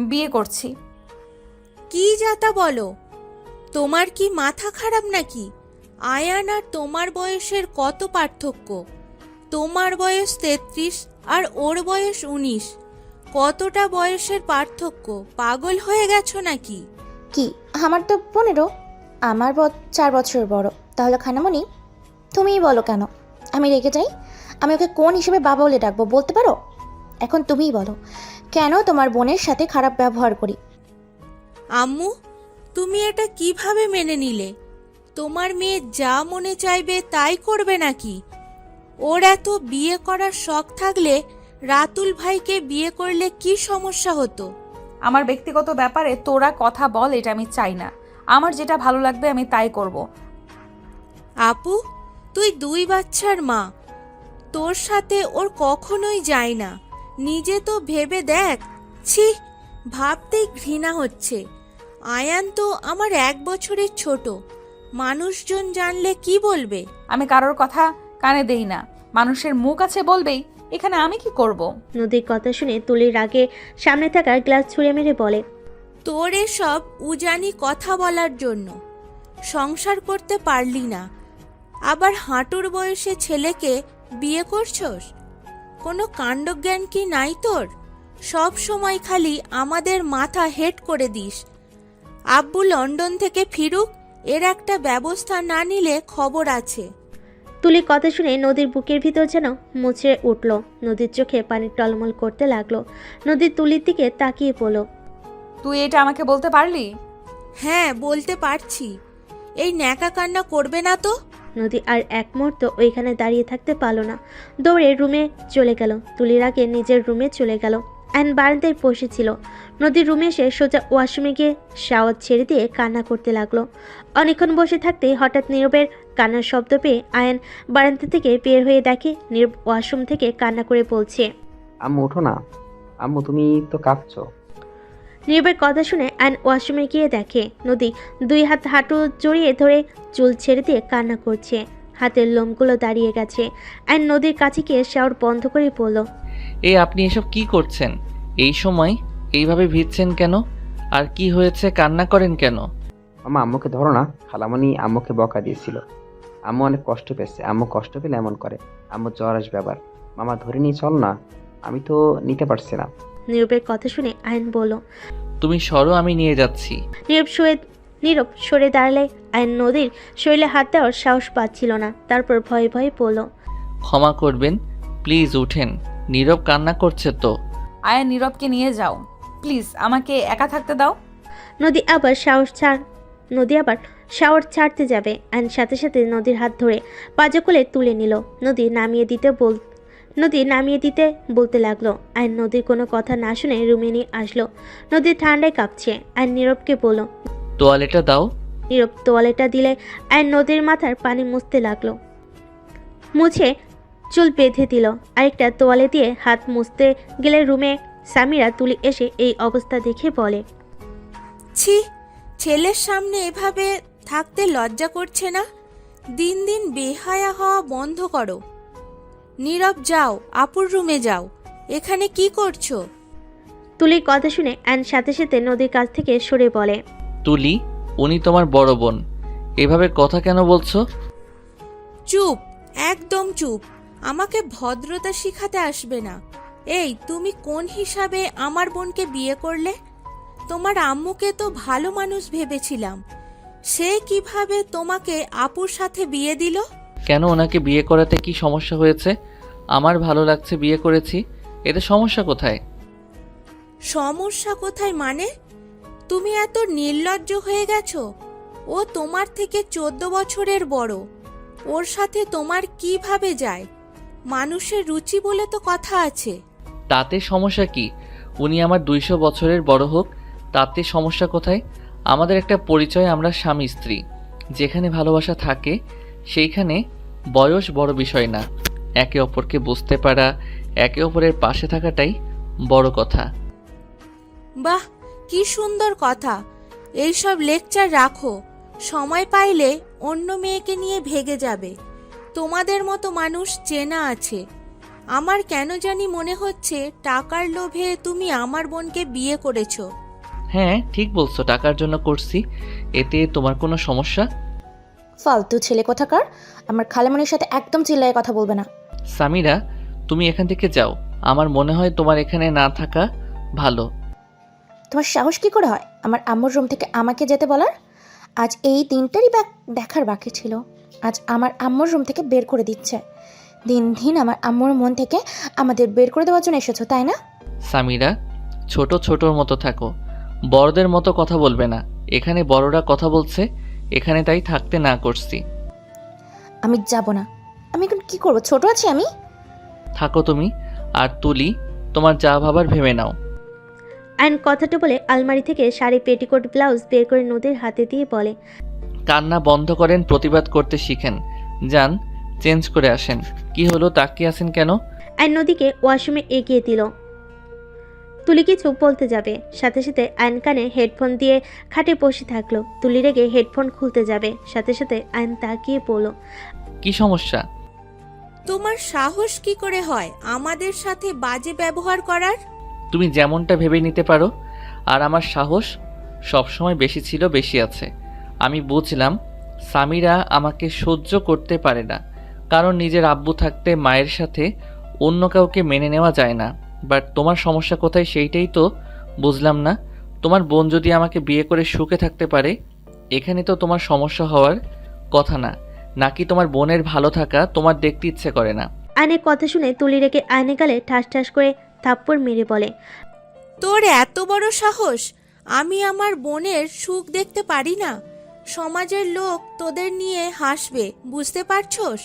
বিয়ে করছি। কি যাতা বলো? তোমার কি মাথা খারাপ নাকি? আয়ান আর তোমার বয়সের কত পার্থক্য? তোমার বয়স 33 আর ওর বয়স 19। কতটা বয়সের পার্থক্য? পাগল হয়ে গেছো নাকি? কি, আমার তো 15। আমার 4 বছরের বড়। তাহলে খালামণি তুমিই বলো কেন আমি রেগে যাই? আমি ওকে কোন হিসেবে বাবা বলে ডাকবো বলতে পারো? এখন তুমিই বলো, কেন তোমার বোনের সাথে খারাপ ব্যবহার করি? আম্মু, তুমি এটা কিভাবে মেনে নিলে? তোমার মেয়ে যা মনে চাইবে তাই করবে নাকি? ওর এত বিয়ে করার শখ থাকলে রাতুল ভাইকে বিয়ে করলে কি সমস্যা হতো? আমার ব্যক্তিগত ব্যাপারে তোরা কথা বল, এটা আমি চাই না। আমার যেটা ভালো লাগবে আমি তাই করব। আপু, তুই 2 বাচ্চার মা। তোর সাথে ওর কখনোই যায় না। নিজে তো ভেবে দেখ। ছি, ভাবতেই ঘৃণা হচ্ছে। আয়ান তো আমার 1 বছরের ছোট। মানুষজন জানলে কি বলবে? আমি কারোর কথা কানে দেই না। মানুষের মুখ আছে বলবেই, এখানে আমি কি করব? নদীর কথা শুনে তুলির রাগে সামনে থাকা গ্লাস ছুঁড়ে মেরে বলে, তোর এসব উজানি কথা বলার জন্য সংসার করতে পারলি না, আবার হাঁটুর বয়সে ছেলেকে বিয়ে করছস? কোনো কাণ্ডজ্ঞান কি নাই তোর? সব সময় খালি আমাদের মাথা হেট করে দিস। আব্বু লন্ডন থেকে ফিরুক, এর একটা ব্যবস্থা না নিলে খবর আছে। তুলির কথা শুনে নদীর বুকের ভিতর যেন মুচড়ে উঠল। নদীর চোখে পানি টলমল করতে লাগলো। নদীর তুলির দিকে তাকিয়ে পড়ল। তুই এটা আমাকে বলতে পারলি? হ্যাঁ, বলতে পারছি। এই ন্যাকা কান্না করবে না তো। নদী আর এক মুহূর্ত ওইখানে দাঁড়িয়ে থাকতে পারল না, দৌড়ে রুমে চলে গেল। তুলির আগে নিজের রুমে চলে গেল। আয়ন বারান্দায় বসেছিল। নদীর রুমে এসে সোজা ওয়াশরুমে গিয়ে শাওয়ার ছেড়ে দিয়ে কান্না করতে লাগলো। অনেকক্ষণ বসে থাকতে হঠাৎ নীরবের কান্নার শব্দ পেয়ে আয়ন বারান্দা থেকে বের হয়ে দেখে নীরব ওয়াশরুম থেকে কান্না করে বলছে, আম্মু ওঠো না। আম্মু তুমি তো কাঁদছো। নীরবের কথা শুনে আয়ন ওয়াশরুমে গিয়ে দেখে নদী দুই হাত হাঁটু জড়িয়ে ধরে চুল ছেড়ে দিয়ে কান্না করছে। হাতের লোমগুলো দাঁড়িয়ে গেছে। আয়ন নদীর কাছে গিয়ে শাওয়ার বন্ধ করে পড়ল। আপনি এসব কি করছেন? এই সময় এইভাবে ভিজছেন কেন? আর কি হয়েছে, কান্না করেন কেন? মামা আম্মুকে ধরো না। খালামণি আম্মুকে বকা দিয়েছিল। আম্মু অনেক কষ্ট পেয়েছে। আম্মু কষ্ট পেলে এমন করে। আম্মু জ্বর আসবে আবার। মামা ধরে নিয়ে চল না। আমি তো নিতে পারছি না। নীরবের কথা শুনে আয়ন বলল। তুমি সরো, আমি নিয়ে যাচ্ছি। নীরব সরে দাঁড়ালে আয়ন নদীর শরীরে হাত দেওয়ার সাহস পাচ্ছিল না। তারপর ভয়ে ভয়ে পড়ল। ক্ষমা করবেন, প্লিজ উঠেন। নীরব কান্না করছে তো। আয়ান, নীরবকে নিয়ে যাও প্লিজ, আমাকে একা থাকতে দাও। নদী আবার শাওয়ার ছাড়তে যাবে। আয়ন সাথে সাথে নদীর হাত ধরে পাজা কোলে তুলে নিল। নদী নামিয়ে দিতে বলতে লাগলো। আয়ন নদীর কোনো কথা না শুনে রুমে নিয়ে আসলো। নদী ঠান্ডায় কাঁপছে। আয়ন নীরবকে বলল। তোয়ালেটা দাও। নীরব তোয়ালেটা দিলে আয়ন নদীর মাথার পানি মুছতে লাগলো। মুছে চুল বেঁধে দিল। আরেকটা তোয়ালে দিয়ে হাত মুছতে গেলে রুমে সামিরা তুলি এসে এই অবস্থা দেখে বলে, ছি, ছেলের সামনে এভাবে থাকতে লজ্জা করছে না? দিন দিন বেহায়া হওয়া বন্ধ করো। নীরব, যাও আপুর রুমে যাও। এখানে কি করছো? তুলির কথা শুনে আয়ন সাথে সাথে নদীর কাছ থেকে সরে বলে, তুলি, উনি তোমার বড় বোন, এভাবে কথা কেন বলছো? চুপ, একদম চুপ। আমাকে ভদ্রতা শিখাতে আসবে না। এই, তুমি কোন হিসাবে আমার বোনকে বিয়ে করলে? তোমার আম্মুকে তো ভালো মানুষ ভেবেছিলাম। সে কিভাবে তোমাকে আপুর সাথে বিয়ে দিল? কেন, ওনাকে বিয়ে করাতে কি সমস্যা হয়েছে? আমার ভালো লাগছে, বিয়ে করেছি, এতে সমস্যা কোথায়? সমস্যা কোথায় মানে? তুমি এত নির্লজ্জ হয়ে গেছো। ও তোমার থেকে 14 বছরের বড়। ওর সাথে তোমার কিভাবে যায়? মানুষের রুচি বলে তো কথা আছে। তাতে সমস্যা কি? উনি আমার 200 বছরের বড় হোক, তাতে সমস্যা কোথায়? আমাদের একটা পরিচয়, আমরা স্বামী স্ত্রী। যেখানে ভালোবাসা থাকে সেইখানে বয়স বড় বিষয় না। একে অপরকে বুঝতে পারা, একে অপরের পাশে থাকাটাই বড় কথা। বাহ, কি সুন্দর কথা। এইসব লেকচার রাখো। সময় পাইলে অন্য মেয়েকে নিয়ে ভেগে যাবে। তোমাদের মতো মানুষ চেনা আছে। আমার কেন জানি মনে হচ্ছে টাকার লোভে তুমি আমার বোনকে বিয়ে করেছো। হ্যাঁ, ঠিক বলছো, টাকার জন্য করছি। এতে তোমার কোনো সমস্যা? ফালতু ছেলে কোথাকার। আমার খালামণির সাথে একদম চিল্লায় কথা বলবে না। সামিরা, তুমি এখান থেকে যাও। আমার মনে হয় তোমার এখানে না থাকা ভালো। তোমার সাহস কি করে হয় আমার আম্মুর রুম থেকে আমাকে যেতে বলার? আজ এই দিনটারই দেখার বাকি ছিল। আজ আমার আম্মুর রুম থেকে বের করে দিচ্ছে। দিন দিন আমার আম্মুর মন থেকে আমাদের বের করে দেওয়ার জন্য এসেছো, তাই না? সামিরা, ছোটর মতো থাকো, বড়দের মতো কথা বলবে না। এখানে বড়রা কথা বলছে, এখানে তাই থাকতে না করছি। আমি যাব না। আমি এখন কি করবো? ছোট আছি আমি? থাকো তুমি। আর তুলি, তোমার যা ভাবার ভেবে নাও। আয়ন কথাটা বলে আলমারি থেকে শাড়ি, পেটিকোট, ব্লাউজ বের করে নদীর হাতে দিয়ে বলে, কান্না বন্ধ করেন, প্রতিবাদ করতে শিখেন। যান, চেঞ্জ করে আসেন। কি হলো, তাকিয়ে আছেন কেন? আয়ন নদীকে ওয়াশরুমে এগিয়ে দিল। তুলি কিছু বলতে যাবে, সাথে সাথে আয়ন কানে হেডফোন দিয়ে খাটে বসে থাকলো। তুলি রেগে হেডফোন খুলতে যাবে, সাথে সাথে আয়ন তাকিয়ে পড়ল। কি সমস্যা? তোমার সাহস কি করে হয় আমাদের সাথে বাজে ব্যবহার করার? তুমি যেমনটা ভেবে নিতে পারো। আর আমার সাহস সবসময় বেশি ছিল, বেশি আছে। আমি বুঝলাম সামিরা আমাকে সহ্য করতে পারে না, কারণ নিজের আব্বু থাকতে মায়ের সাথে অন্য কাউকে মেনে নেওয়া যায় না। বাট তোমার সমস্যা কোথায় সেইটাই তো বুঝলাম না। তোমার বোন যদি আমাকে বিয়ে করে সুখে থাকতে পারে, এখানে তো তোমার সমস্যা হওয়ার কথা না, নাকি তোমার বোনের ভালো থাকা তোমার দেখতে ইচ্ছে করে না? আয়নের কথা শুনে তুলি রেখে আয়নের গালে ঠাস ঠাস করে থাপ্পড় মেরে বলে, তোর এত বড় সাহস! আমি আমার বোনের সুখ দেখতে পারি না? সমাজের লোক তোদের নিয়ে হাসবে, বুঝতে পারছস?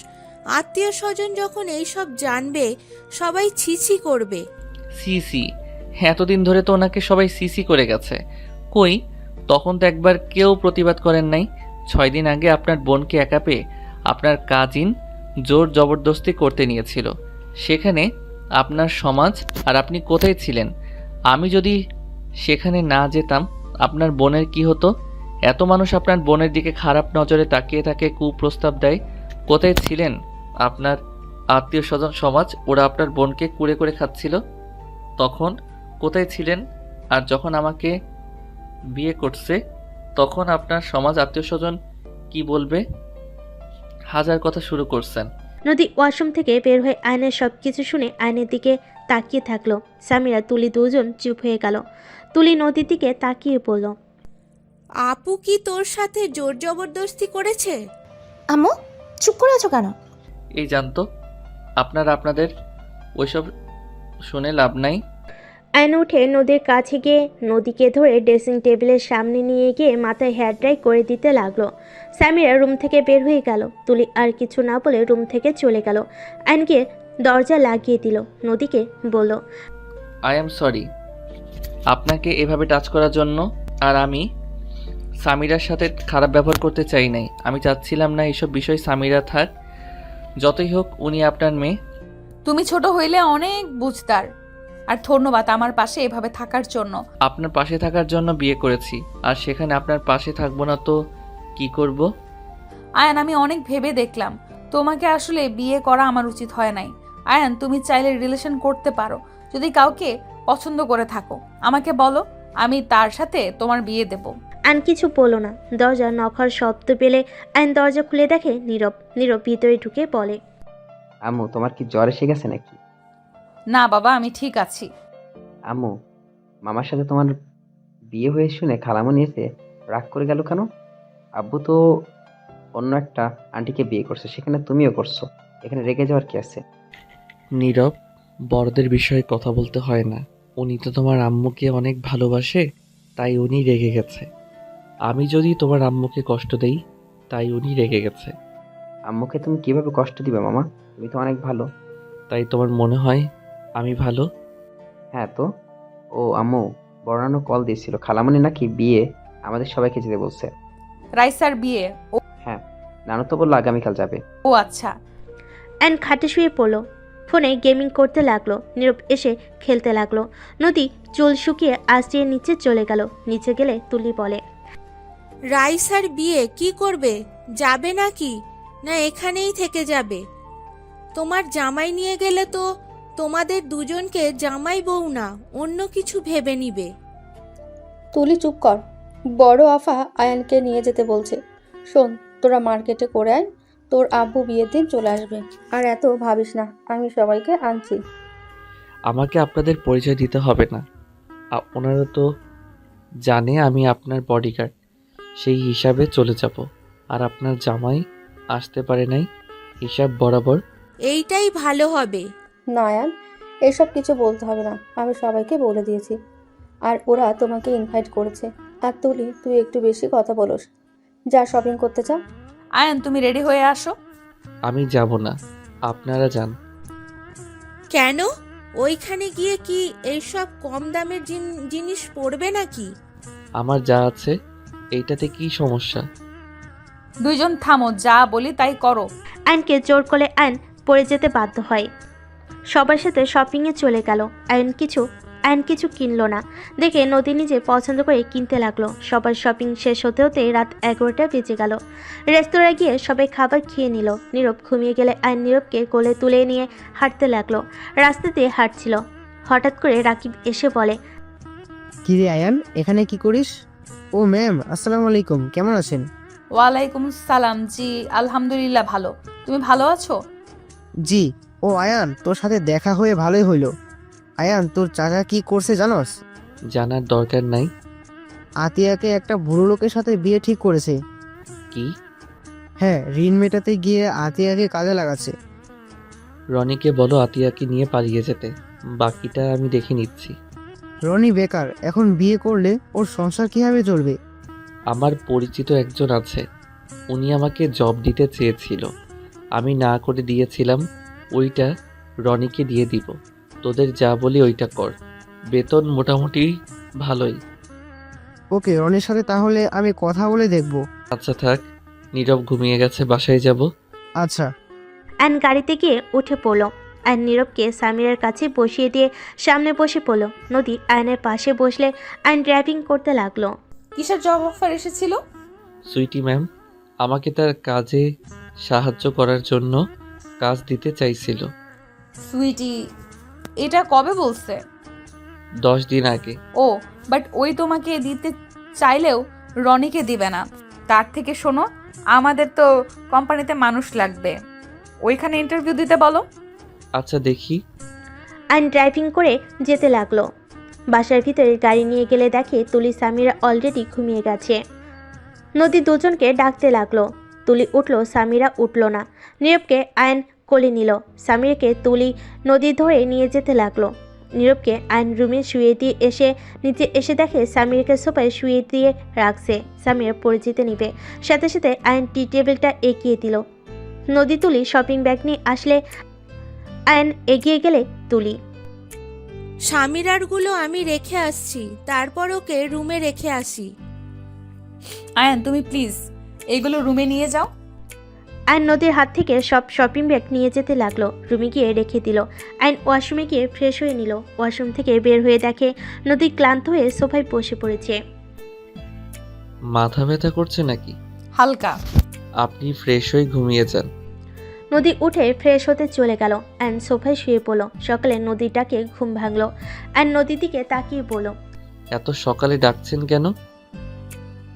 আত্মীয় স্বজন যখন এইসব জানবে, সবাই ছিছি করবে। সিসি? এতদিন ধরে তো ওনাকে সবাই সিসি করে গেছে। কই, তখন তো একবার কেউ প্রতিবাদ করেন নাই। 6 দিন আগে আপনার বোনকে একা পেয়ে আপনার কাজিন জোর জবরদস্তি করতে নিয়েছিল। সেখানে আপনার সমাজ আর আপনি কোথায় ছিলেন? আমি যদি সেখানে না যেতাম আপনার বোনের কি হতো? এত মানুষ আপনার বোনের দিকে খারাপ নজরে তাকিয়ে থাকে, কুপ্রস্তাব দেয়। কোথায় ছিলেন আপনার আত্মীয় স্বজন সমাজ? ওরা আপনার বোনকে কুড়ে করে খাচ্ছিল। তখন কোথায় ছিলেন? আর যখন আমাকে বিয়ে করছে তখন আপনার সমাজ আত্মীয় স্বজন কি বলবে? হাজার কথা শুরু করছেন। নদী ওয়াশরুম থেকে বের হয়ে আয়নের সব কিছু শুনে আয়নের দিকে তাকিয়ে থাকলো। সামিরা তুলি দুজন চুপ হয়ে গেল। তুলি নদীর দিকে তাকিয়ে পড়ল। আপু কি তোর সাথে জোর জবরদস্তি করেছে? আম্মু চুপ করে আছো কেন? এই জানতো আপনাদের ওইসব শুনে লাভ নাই। আয়ন উঠে নদীর কাছে গিয়ে নদীকে ধরে ড্রেসিং টেবিলের সামনে নিয়ে গিয়ে মাথায় হেয়ার ড্রাই করে দিতে লাগলো। সামিরা রুম থেকে বের হয়ে গেল। তুলি আর কিছু না বলে রুম থেকে চলে গেল। আয়নকে দরজা লাগিয়ে দিল। নদীকে বলল, আই এম সরি আপনাকে এভাবে টাচ করার জন্য। আর আমি সামিরার সাথে খারাপ ব্যবহার করতে চাই নাই। আমি চাচ্ছিলাম না এইসব বিষয় সামিরা থাক। যতই হোক উনি আপনার মেয়ে। তুমি ছোট হইলে অনেক বুঝতার। আর ধন্যবাদ আমার পাশে এভাবে থাকার জন্য। আপনার পাশে থাকার জন্য বিয়ে করেছি, আর সেখানে আপনার পাশে থাকবো না তো কি করব? আয়ান, আমি অনেক ভেবে দেখলাম তোমাকে আসলে বিয়ে করা আমার উচিত হয় নাই। আয়ান, তুমি চাইলে রিলেশন করতে পারো। যদি কাউকে পছন্দ করে থাকো আমাকে বলো, আমি তার সাথে তোমার বিয়ে দেব। আয়ন কিছু বলল না। দরজা নক হওয়ার শব্দ পেলে আয়ন দরজা খুলে দেখে নীরব। নীরব ভিতরে ঢুকে বলে, আম্মু তোমার কি জ্বর এসে গেছে নাকি? না বাবা, আমি ঠিক আছি। আম্মু, মামার সাথে তোমার বিয়ে হয়ে শুনে খালামণি এসে রাগ করে গেল কেন? আব্বু তো অন্য একটা আন্টিকে বিয়ে করছে, সেখানে তুমিও করছো, এখানে রেগে যাওয়ার কি আছে? নীরব, বড়দের বিষয়ে কথা বলতে হয় না। উনি তো তোমার আম্মুকে অনেক ভালোবাসে, তাই উনি রেগে গেছে। আমি যদি তোমার আম্মুকে কষ্ট দেই, তাই উনি রেগে গেছে। আম্মুকে তুমি কিভাবে কষ্ট দিবে মামা? তুমি তো অনেক ভালো। তাই তোমার মনে হয় আমি ভালো? হ্যাঁ তো। ও আম্মু, বর্ণানো কল দিয়েছিল, খালামণি নাকি বিয়ে আমাদের সবাইকে যেতে বলছে। রাইসার বিয়ে? হ্যাঁ, নানু তো বললো আগামীকাল যাবে। ও আচ্ছা। অ্যান্ড খাটে শুয়ে পড়ল। ফোনে গেমিং করতে লাগলো। নীরব এসে খেলতে লাগলো। নদী চুল শুকিয়ে আঁচড়িয়ে নিচে চলে গেল। নিচে গেলে তুলি বলে, রাইসার বিয়ে কি করবে? যাবে নাকি, না এখানেই থেকে যাবে? তোমার জামাই নিয়ে গেলে তো তোমাদের দুজনকে জামাই বউ না অন্য কিছু ভেবে নিবে। তুলি চুপ কর। বড় আফা আয়ানকে নিয়ে যেতে বলছে। শোন, তোরা মার্কেটে করে আয়, তোর আব্বু বিয়ের দিন চলে আসবে। আর এত ভাবিস না, আমি সবাইকে আনছি। আমাকে আপনাদের পরিচয় দিতে হবে না। ওনারা তো জানে আমি আপনার বডিগার্ড, সেই হিসাবে চলে যাব। আর আপনার জামাই আসতে পারে নাই, হিসাব বরাবর। এইটাই ভালো হবে। না আয়ান, এসব কিছু বলতে হবে না, আমি সবাইকে বলে দিয়েছি। আর ওরা তোমাকে ইনভাইট করেছে। আর তুলি, তুই একটু বেশি কথা বলোস। যা শপিং করতে চা। আয়ান, তুমি রেডি হয়ে আসো। আমি যাব না, আপনারা যান। কেন? ওইখানে গিয়ে কি এইসব কম দামের জিনিস পড়বে নাকি? আমার যা আছে এইটাতে কি সমস্যা? দুইজন থামো, যা বলি তাই করো। আয়নকে জোর করে আয়ন পড়ে যেতে বাধ্য হয়। সবার সাথে শপিংয়ে চলে গেল। আয়ন কিছু কিনলো না দেখে নদী নিজে পছন্দ করে কিনতে লাগলো। সবার শপিং শেষ হতে হতে রাত 11টা বেজে গেল। রেস্তোরাঁয় গিয়ে সবাই খাবার খেয়ে নিল। নীরব ঘুমিয়ে গেলে আয়ন নীরবকে কোলে তুলে নিয়ে হাঁটতে লাগলো। রাস্তা দিয়ে হাঁটছিল। হঠাৎ করে রাকিব এসে বলে, কি রে আয়ান, এখানে কি করিস? ও ম্যাম, আসসালামু আলাইকুম, কেমন আছেন? ওয়ালাইকুম সালাম। জি আলহামদুলিল্লাহ ভালো। তুমি ভালো আছো? জি। ও আয়ান, তোর সাথে দেখা হয়ে ভালোই হইলো। আয়ান, তোর চাচা কি করছে জানোস? জানার দরকার নাই। আতিয়াকে একটা বুড়ো লোকের সাথে বিয়ে ঠিক করেছে। কি? হ্যাঁ, ঋণ মেটাতে গিয়ে আতিয়াকে কাজে লাগাচ্ছে। রনিকে বলো আতিয়াকে নিয়ে পালিয়ে যেতে, বাকিটা আমি দেখে নিচ্ছি। রনি বেকার, এখন বিয়ে করলে ওর সংসার কিভাবে চলবে? আমার পরিচিত একজন আছে, উনি আমাকে জব দিতে চেয়েছিল, আমি না করে দিয়েছিলাম। ওইটা রনিকে দিয়ে দিব। তোদের যা বলি ওইটা কর, বেতন মোটামুটি ভালোই। ওকে, রনির সাথে তাহলে আমি কথা বলে দেখব। আচ্ছা থাক, নীরব ঘুমিয়ে গেছে, বাসায় যাব। আচ্ছা। অ্যান গাড়িতে গিয়ে উঠে পড়ল। অ্যান নীরবকে সামিরার কাছে বসিয়ে দিয়ে সামনে বসে পড়ল। নদী আয়নের পাশে বসলে আয়ন ড্রাইভিং করতে লাগলো। কিসের জব অফার এসেছিল? সুইটি ম্যাম আমাকে তার কাজে সাহায্য করার জন্য কাজ দিতে চাইছিল। সুইটি, এটা কবে বলছে? 10 দিন আগে। ও, বাট ওই তোমাকে দিতে চাইলেও রনিকে দিবে না। তার থেকে শোনো, আমাদের তো কোম্পানিতে মানুষ লাগবে, ওইখানে ইন্টারভিউ দিতে বলো। আচ্ছা দেখি। আয়ন ড্রাইভিং করে যেতে লাগলো। বাসার ভিতরে গাড়ি নিয়ে গেলে দেখে তুলি সামিরা অলরেডি ঘুমিয়ে গেছে। নদী দুজনকে ডাকতে লাগলো। তুলি উঠল, সামিরা উঠল না। নীরবকে আয়ন কোলে নিল। সামিরাকে তুলি নদী ধরে নিয়ে যেতে লাগলো। নীরবকে আয়ন রুমে শুয়ে দিয়ে নিচে এসে দেখে সামিরাকে সোফায় শুয়ে দিয়ে রাখছে। সামিরা পড়ে যেতে নিবে, সাথে সাথে আয়ন টি টেবিলটা এগিয়ে দিল। নদী তুলি শপিং ব্যাগ নিয়ে আসলে আয়ন এগিয়ে গেলে তুলি। স্বামীরারগুলো আমি রেখে আসছি, তারপর ওকে রুমে রেখে আসি। আয়ান, তুমি প্লিজ এগুলো রুমে নিয়ে যাও। আয়ন নদীর হাত থেকে সব শপিং ব্যাগ নিয়ে যেতে লাগলো। রুমে গিয়ে রেখে দিল। আয়ন ওয়াশরুমে গিয়ে ফ্রেশ হয়ে নিল। ওয়াশরুম থেকে বের হয়ে দেখে নদী ক্লান্ত হয়ে সোফায় বসে পড়েছে। মাথা ব্যথা করছে নাকি? হালকা। আপনি ফ্রেশ হয়ে ঘুমিয়ে যান। নদী উঠে ফ্রেশ হতে চলে গেল। আয়ন সোফায় শুয়ে পড়ল। সকালে নদীর ডাকে ঘুম ভাঙলো। আয়ন নদীর দিকে তাকিয়ে বলল, এত সকালে ডাকছেন কেন?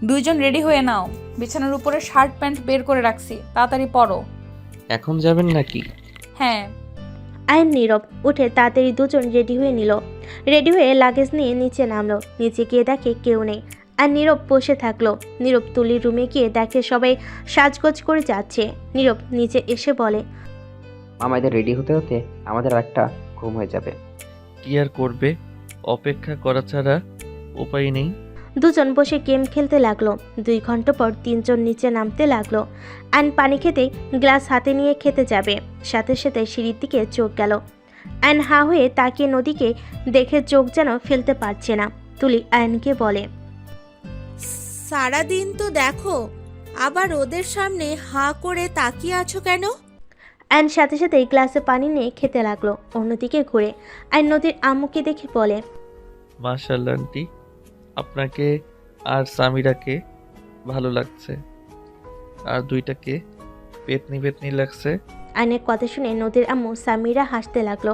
দুইজন রেডি হয়ে নাও, বিছানার উপরে শার্ট প্যান্ট বের করে রাখছি, তাড়াতাড়ি পরো। এখন যাবেন নাকি? হ্যাঁ। আয়ন নীরব উঠে তাড়াতাড়ি দুজন রেডি হয়ে নিল। রেডি হয়ে লাগেজ নিয়ে নিচে নামলো। নিচে গিয়ে দেখে কেউ নেই। আর নীরব বসে থাকলো। নীরব তুলির রুমে গিয়ে দেখে সবাই সাজগোজ করে যাচ্ছে। নীরব নিচে এসে বলে, আমাদের রেডি হতে হতে আমাদের একটা ঘুম হয়ে যাবে। কি আর করবে, অপেক্ষা করা ছাড়া উপায় নেই। দুজন বসে গেম খেলতে লাগলো। 2 ঘন্টা পর তিনজন নিচে নামতে লাগলো। আয়ন পানি খেতে গ্লাস হাতে নিয়ে খেতে যাবে, সাথে সাথে সিঁড়ির দিকে চোখ গেল। আয়ন হা হয়ে তাকিয়ে নদীকে দেখে চোখ যেন ফেলতে পারছে না। তুলি আয়নকে বলে, সারাদিন তো দেখো, আবার ওদের সামনে হাঁ করে তাকিয়ে আছো কেন? আয়ন সাথে সাথে গ্লাসে পানি নিয়ে খেতে লাগলো। অন্যদিকে ঘুরে আয়ন নদীর আম্মুকে দেখে বলে, মাশাআল্লাহ আন্টি, আপনাকে আর সামিরাকে ভালো লাগছে, আর দুইটাকে পেতনি পেতনি লাগছে। আয়নের কথা শুনে নদীর আম্মু সামিরা হাসতে লাগলো।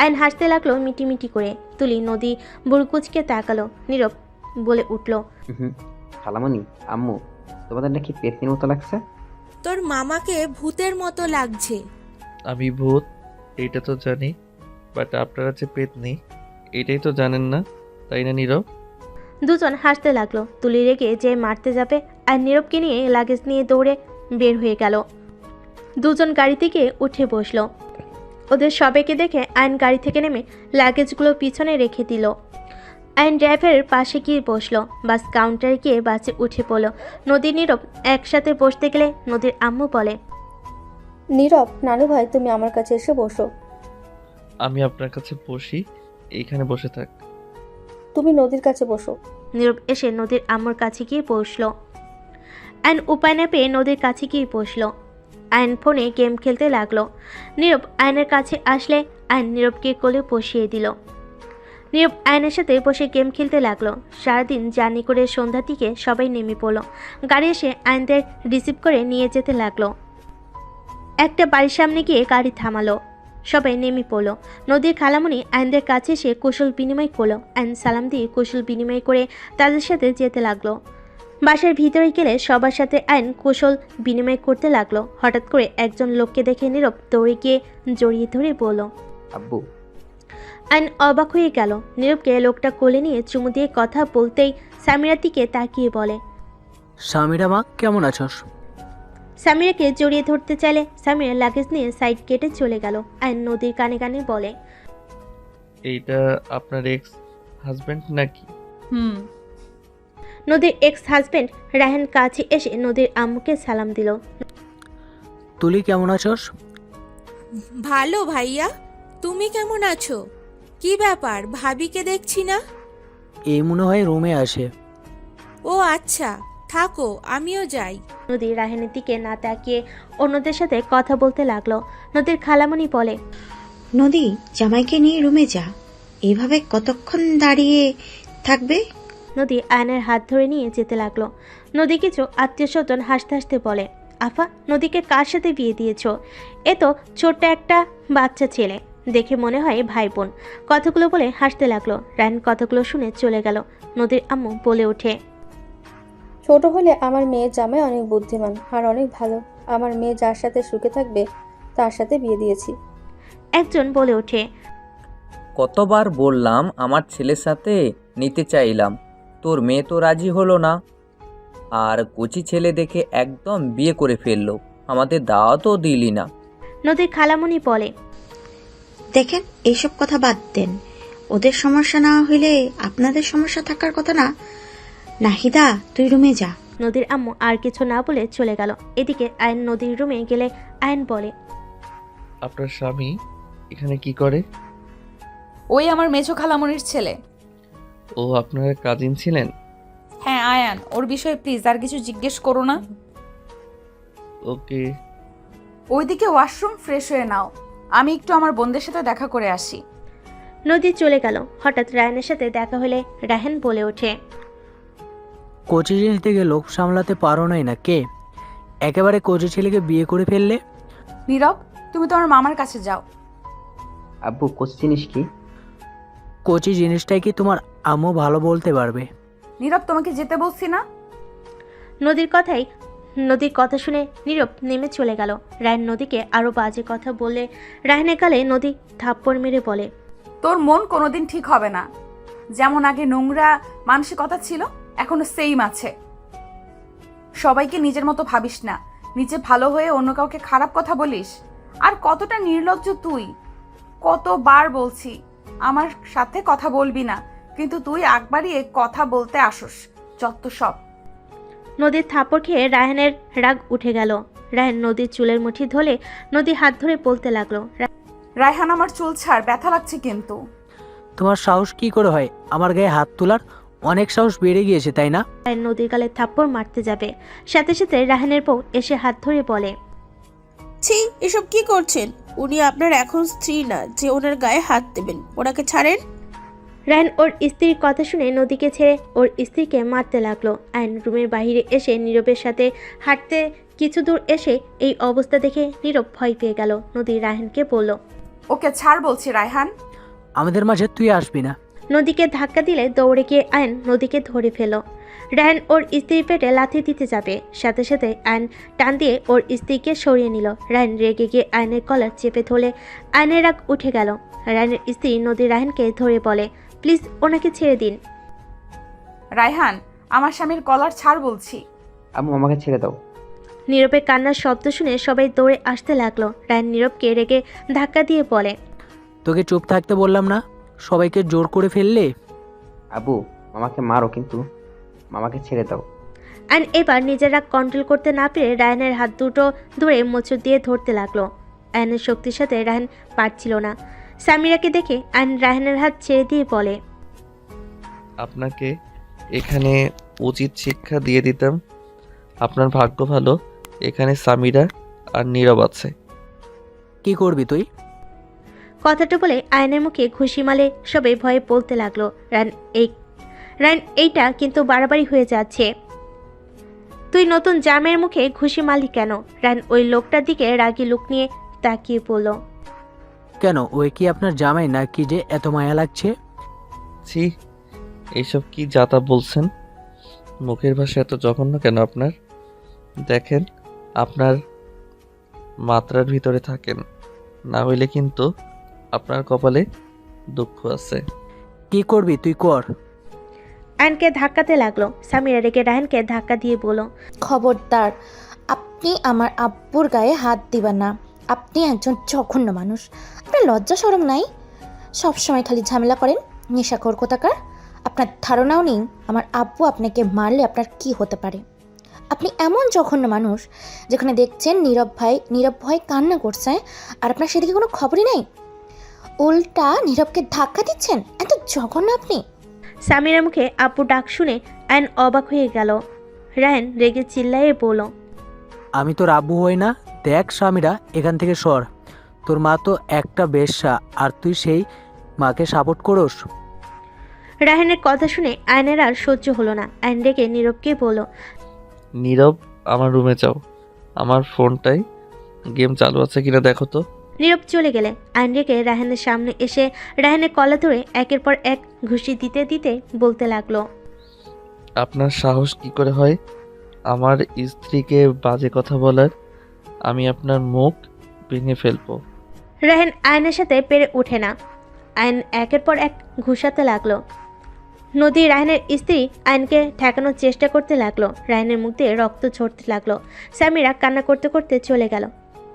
আয়ন হাসতে লাগলো মিটিমিটি করে। তুলি নদী বুড়কুচকে তাকালো। নীরব বলে উঠল, খালামণি, আম্মু, তোমাদের নাকি পেতনির মতো লাগছে? তোর মামাকে ভূতের মতো লাগছে। আমি ভূত এইটা তো জানি, বাট আপনারা যে পেতনি এটাই তো জানেন না, তাই না নীরব? দুজন হাসতে লাগলো। তুলি রেগে যে মারতে যাবে আর নীরবকে নিয়ে লাগেজ নিয়ে দৌড়ে বের হয়ে গেল। দুজন গাড়ি থেকে উঠে বসলো। ওদের সবাইকে দেখে আয়ন গাড়ি থেকে নেমে লাগেজগুলো পিছনে রেখে দিল। আয়ন ড্রাইভারের পাশে গিয়ে বসলো। বাস কাউন্টারে গিয়ে বাসে উঠে পড়ল। নদী নীরব একসাথে বসতে গেলে নদীর আম্মু বলে, নীরব, নানু ভাই তুমি আমার কাছে এসে বসো। আমি আপনার কাছে বসি, এইখানে বসে থাক। তুমি নদীর কাছে বসো। নীরব এসে নদীর আম্মুর কাছে গিয়ে বসলো। আয়ন উপায় না পেয়ে নদীর কাছে গিয়ে বসলো। আয়ন ফোনে গেম খেলতে লাগলো। নীরব আয়নের কাছে আসলে আয়ন নীরবকে কোলে বসিয়ে দিল। নীরব আয়নের সাথে বসে গেম খেলতে লাগলো। সারাদিন জার্নি করে সন্ধ্যার দিকে সবাই নেমে পড়লো। গাড়ি এসে আয়নদের রিসিভ করে নিয়ে যেতে লাগলো। একটা বাড়ির সামনে গিয়ে গাড়ি থামালো। সবাই নেমে পড়লো। নদীর খালামণি আয়নদের কাছে এসে কুশল বিনিময় করলো। আয়ন সালাম দিয়ে কুশল বিনিময় করে তাদের সাথে যেতে লাগলো। বাসার ভিতরে গেলে সবার সাথে আয়ন কুশল বিনিময় করতে লাগলো। হঠাৎ করে একজন লোককে দেখে নীরব দৌড়ে গিয়ে জড়িয়ে ধরে বলল, আব্বু। আইন অবাক হয়ে গেল। নীরবকে লোকটা কোলে নিয়ে চুমু দিয়ে কথা বলতেই সামিরার দিকে তাকিয়ে বলে, সামিরা মা কেমন আছস? সামিরাকে জড়িয়ে ধরতে চাইলে সামিরা লাগেজ নিয়ে সাইড কেটে চলে গেল। আইন নদীর কানে কানে বলে, এইটা আপনার এক্স হাজবেন্ড নাকি? হুম। নদীর এক্স হাজবেন্ড রায়হান কাছে এসে নদীর আম্মুকে সালাম দিল। তুলি কেমন আছস? ভালো ভাইয়া, তুমি কেমন আছো? কি ব্যাপার, ভাবিকে দেখছি না? এই মনে হয় রুমে আসে। ও আচ্ছা, থাকো, আমিও যাই। নদী রায়হানের দিকে না তাকিয়ে অন্যদের সাথে কথা বলতে লাগলো। নদীর খালামণি বলে, নদী, জামাইকে নিয়ে রুমে যা। এইভাবে কতক্ষণ দাঁড়িয়ে থাকবে? নদী আয়নের হাত ধরে নিয়ে যেতে লাগলো। নদী কিছু আত্মীয় স্বজন হাসতে হাসতে বলে, আফা, নদীকে কার সাথে বিয়ে দিয়েছ? এ তো ছোট্ট একটা বাচ্চা ছেলে, দেখে মনে হয় ভাই বোন। কথাগুলো বলে হাসতে লাগলো। রায়হান কথাগুলো শুনে চলে গেল। নদীর আম্মু বলে ওঠে, ছোট হলে আমার মেয়ের জামাই অনেক বুদ্ধিমান আর অনেক ভালো। আমার মেয়ে যার সাথে সুখে থাকবে তার সাথে বিয়ে দিয়েছি। একজন বলে ওঠে, কতবার বললাম আমার ছেলের সাথে নিতে চাইলাম, তোর মেয়ে তো রাজি হলো না। আর কচি ছেলে দেখে একদম বিয়ে করে ফেললো, আমাদের দাওয়াতও দিলি না। নদীর খালামণি বলে, দেখেন, এইসব কথা বাদ দেন। ওদের সমস্যা না হইলে আপনাদের সমস্যা থাকার কথা না। নাহিদা, তুই রুমে যা। নদীর আম্মু আর কিছু না বলে চলে গেল। এদিকে আয়ন নদীর রুমে গেলে আয়ন বলে, আপনার স্বামী এখানে কি করে? ওই আমার মেছো খালামণির ছেলে। ও আপনার কাজিন ছিলেন? হ্যাঁ আয়ান, ওর বিষয়ে প্লিজ আর কিছু জিজ্ঞেস করো না। ওকে। ওইদিকে ওয়াশরুম ফ্রেশ হয়ে নাও, আমি একটু আমার বোনদের সাথে দেখা করে আসি। নদী চলে গেল। হঠাৎ রায়হানের সাথে দেখা হলে রায়হান বলে ওঠে, কোচি জিনিস থেকে লোক সামলাতে পারো নাই না কে? একেবারে কোচি ছেলেকে বিয়ে করে ফেললে। নীরব, তুমি তোমার মামার কাছে যাও। আব্বু, কোচ জিনিস কি? কোচি জিনিসটাই কি তোমার আম্মু ভালো বলতে পারবে। নীরব, তোমাকে যেতে বলছি না? নদীর কথা শুনে নীরব নেমে চলে গেল। রায়হান নদীকে আরো বাজে কথা বলে রায়হানের গালে নদী থাপ্পড় মেরে বলে, তোর মন কোনোদিন ঠিক হবে না। যেমন আগে নোংরা মানসিকতা ছিল, এখনো সেইম আছে। সবাইকে নিজের মতো ভাবিস না, নিজে ভালো হয়ে অন্য কাউকে খারাপ কথা বলিস। আর কতটা নির্লজ্জ তুই! কতবার বলছি আমার সাথে কথা বলবি না, কিন্তু তুই একবারই কথা বলতে আসস। যত সব। নদীর থাপ্পড় খেয়ে রায়হানের রাগ উঠে গেল। রায়হান নদীর চুলের মুঠি ধরে নদী হাত ধরে বলতে লাগলো, রায়হান, আমার চুল ছাড়, ব্যথা লাগছে কিন্তু। তোমার সাহস কি করে হয় আমার গায়ে হাত তোলার? অনেক সাহস বেড়ে গিয়েছে, তাই না? রায়হান নদীর গালে থাপ্পড় মারতে যাবে, সাথে সাথে রায়হানের বউ এসে হাত ধরে বলে, ছি, এসব কি করছেন? উনি আপনার এখন স্ত্রী না যে ওনার গায়ে হাত দেবেন। ওনাকে ছাড়েন। রায়হান ওর স্ত্রীর কথা শুনে নদীকে ছেড়ে ওর স্ত্রীকে মারতে লাগলো। আয়ন রুমের বাইরে এসে নীরবের সাথে হাঁটতে কিছু দূর এসে এই অবস্থা দেখে নীরব ভয় পেয়ে গেল। নদী রায়হানকে বলল, ওকে ছাড় বলছি রায়হান। আমাদের মাঝে তুই আসবি না। নদীকে ধাক্কা দিলে দৌড়ে গিয়ে আয়ন নদীকে ধরে ফেল। রায়হান ওর স্ত্রীর পেটে লাথি দিতে যাবে, সাথে সাথে আয়ন টান দিয়ে ওর স্ত্রীকে সরিয়ে নিল। রায়হান রেগে গিয়ে আয়নের কলার চেপে ধরলে আয়নের রাগ উঠে গেল। রায়হানের স্ত্রী নদী রায়হানকে ধরে বলে, প্লিজ ওনাকে ছেড়ে দিন। রায়হান, আমার স্বামীর কলার ছাড় বলছি। আম্মু, আমাকে ছেড়ে দাও। নীরবের কান্নার শব্দ শুনে সবাই দৌড়ে আসতে লাগলো। রায়হান নীরবকে রেগে ধাক্কা দিয়ে বলে, তোকে চুপ থাকতে বললাম না? সবাইকে জোর করে ফেললে। আব্বু, মামাকে মারো, কিন্তু মামাকে ছেড়ে দাও। আয়ন এবার নিজের রাগ কন্ট্রোল করতে না পেরে রায়হানের হাত দুটো ধরে মোচড় দিয়ে ধরতে লাগলো। আয়নের শক্তির সাথে রায়হান পারছিল না। সামিরাকে দেখে আয়ন রায়হানের হাত ছেড়ে দিয়ে বলে, আপনাকে এখানে উচিত শিক্ষা দিয়ে দিতাম। আপনার ভাগ্য ভালো, এখানে সামিরা আর নীরব আছে। কি করবি তুই? কথাটা বলে আয়নের মুখে ঘুষি মালে সবাই ভয়ে বলতে লাগলো, রায়হান এইটা কিন্তু বাড়াবাড়ি হয়ে যাচ্ছে। তুই নতুন জামের মুখে ঘুষি মারলি কেন? রায়হান ওই লোকটার দিকে রাগী লুক নিয়ে তাকিয়ে পড়ল। কেন, ওই কি আপনার জামাই নাকি যে এত মায়া লাগছে? ছি, এইসব কি যাতা বলছেন? মুখের ভাষা এত জঘন্য কেন আপনার? দেখেন, আপনার মাত্রার ভিতরে থাকেন, না হইলে কিন্তু আপনার কপালে দুঃখ আছে। কি করবি তুই কর। আয়নকে ধাক্কাতে লাগলো। সামিরা রেগে রায়হানকে ধাক্কা দিয়ে বলল, খবরদার, আপনি আমার আব্বুর গায়ে হাত দিবেন না। আপনি একজন জঘন্য মানুষ। আপনার লজ্জা শরম নাই? সবসময় খালি ঝামেলা করেন, নেশাখোর কোথাকার। আপনার ধারণাও নেই আমার আব্বু আপনাকে মারলে আপনার কি হতে পারে। আপনি এমন জঘন্য মানুষ, যেখানে দেখছেন নীরব ভাই কান্না করছে আর আপনার সেদিকে কোনো খবরই নেই, উল্টা নীরবকে ধাক্কা দিচ্ছেন। এত জঘন্য আপনি। সামিরার মুখে আব্বু ডাক শুনে আয়ন অবাক হয়ে গেল। রায়হান রেগে চিল্লায়ে বলল, আমি তোর আব্বু হই না? দেখ সামিরা, এখান থেকে সর। তোর মা তো একটা বেশ্যা আর তুই সেই মাকে সাপোর্ট করস। রায়হানের কথা শুনে আয়নের আর সহ্য হলো না। আয়ন রেগে নীরবকে বলল, নীরব, আমার রুমে যাও। আমার ফোনটায় গেম চালু আছে কিনা দেখো তো। নীরব চলে গেলে আয়ন রেগে রায়হানের সামনে এসে রায়হানের কলা ধরে একের পর এক ঘুষি দিতে দিতে বলতে লাগলো, আপনার সাহস কি করে হয় আমার স্ত্রীকে বাজে কথা বলার? আমি আপনার মুখ ভেঙে ফেলবো। রায়হান আয়নের সাথে পেরে ওঠে না। আয়ন একের পর এক ঘুষাতে লাগলো। নদী রায়হানের স্ত্রী আয়নকে ঠেকানোর চেষ্টা করতে লাগলো। রায়হানের মুখ দিয়ে রক্ত ঝরতে লাগলো। সামিরা কান্না করতে করতে চলে গেল।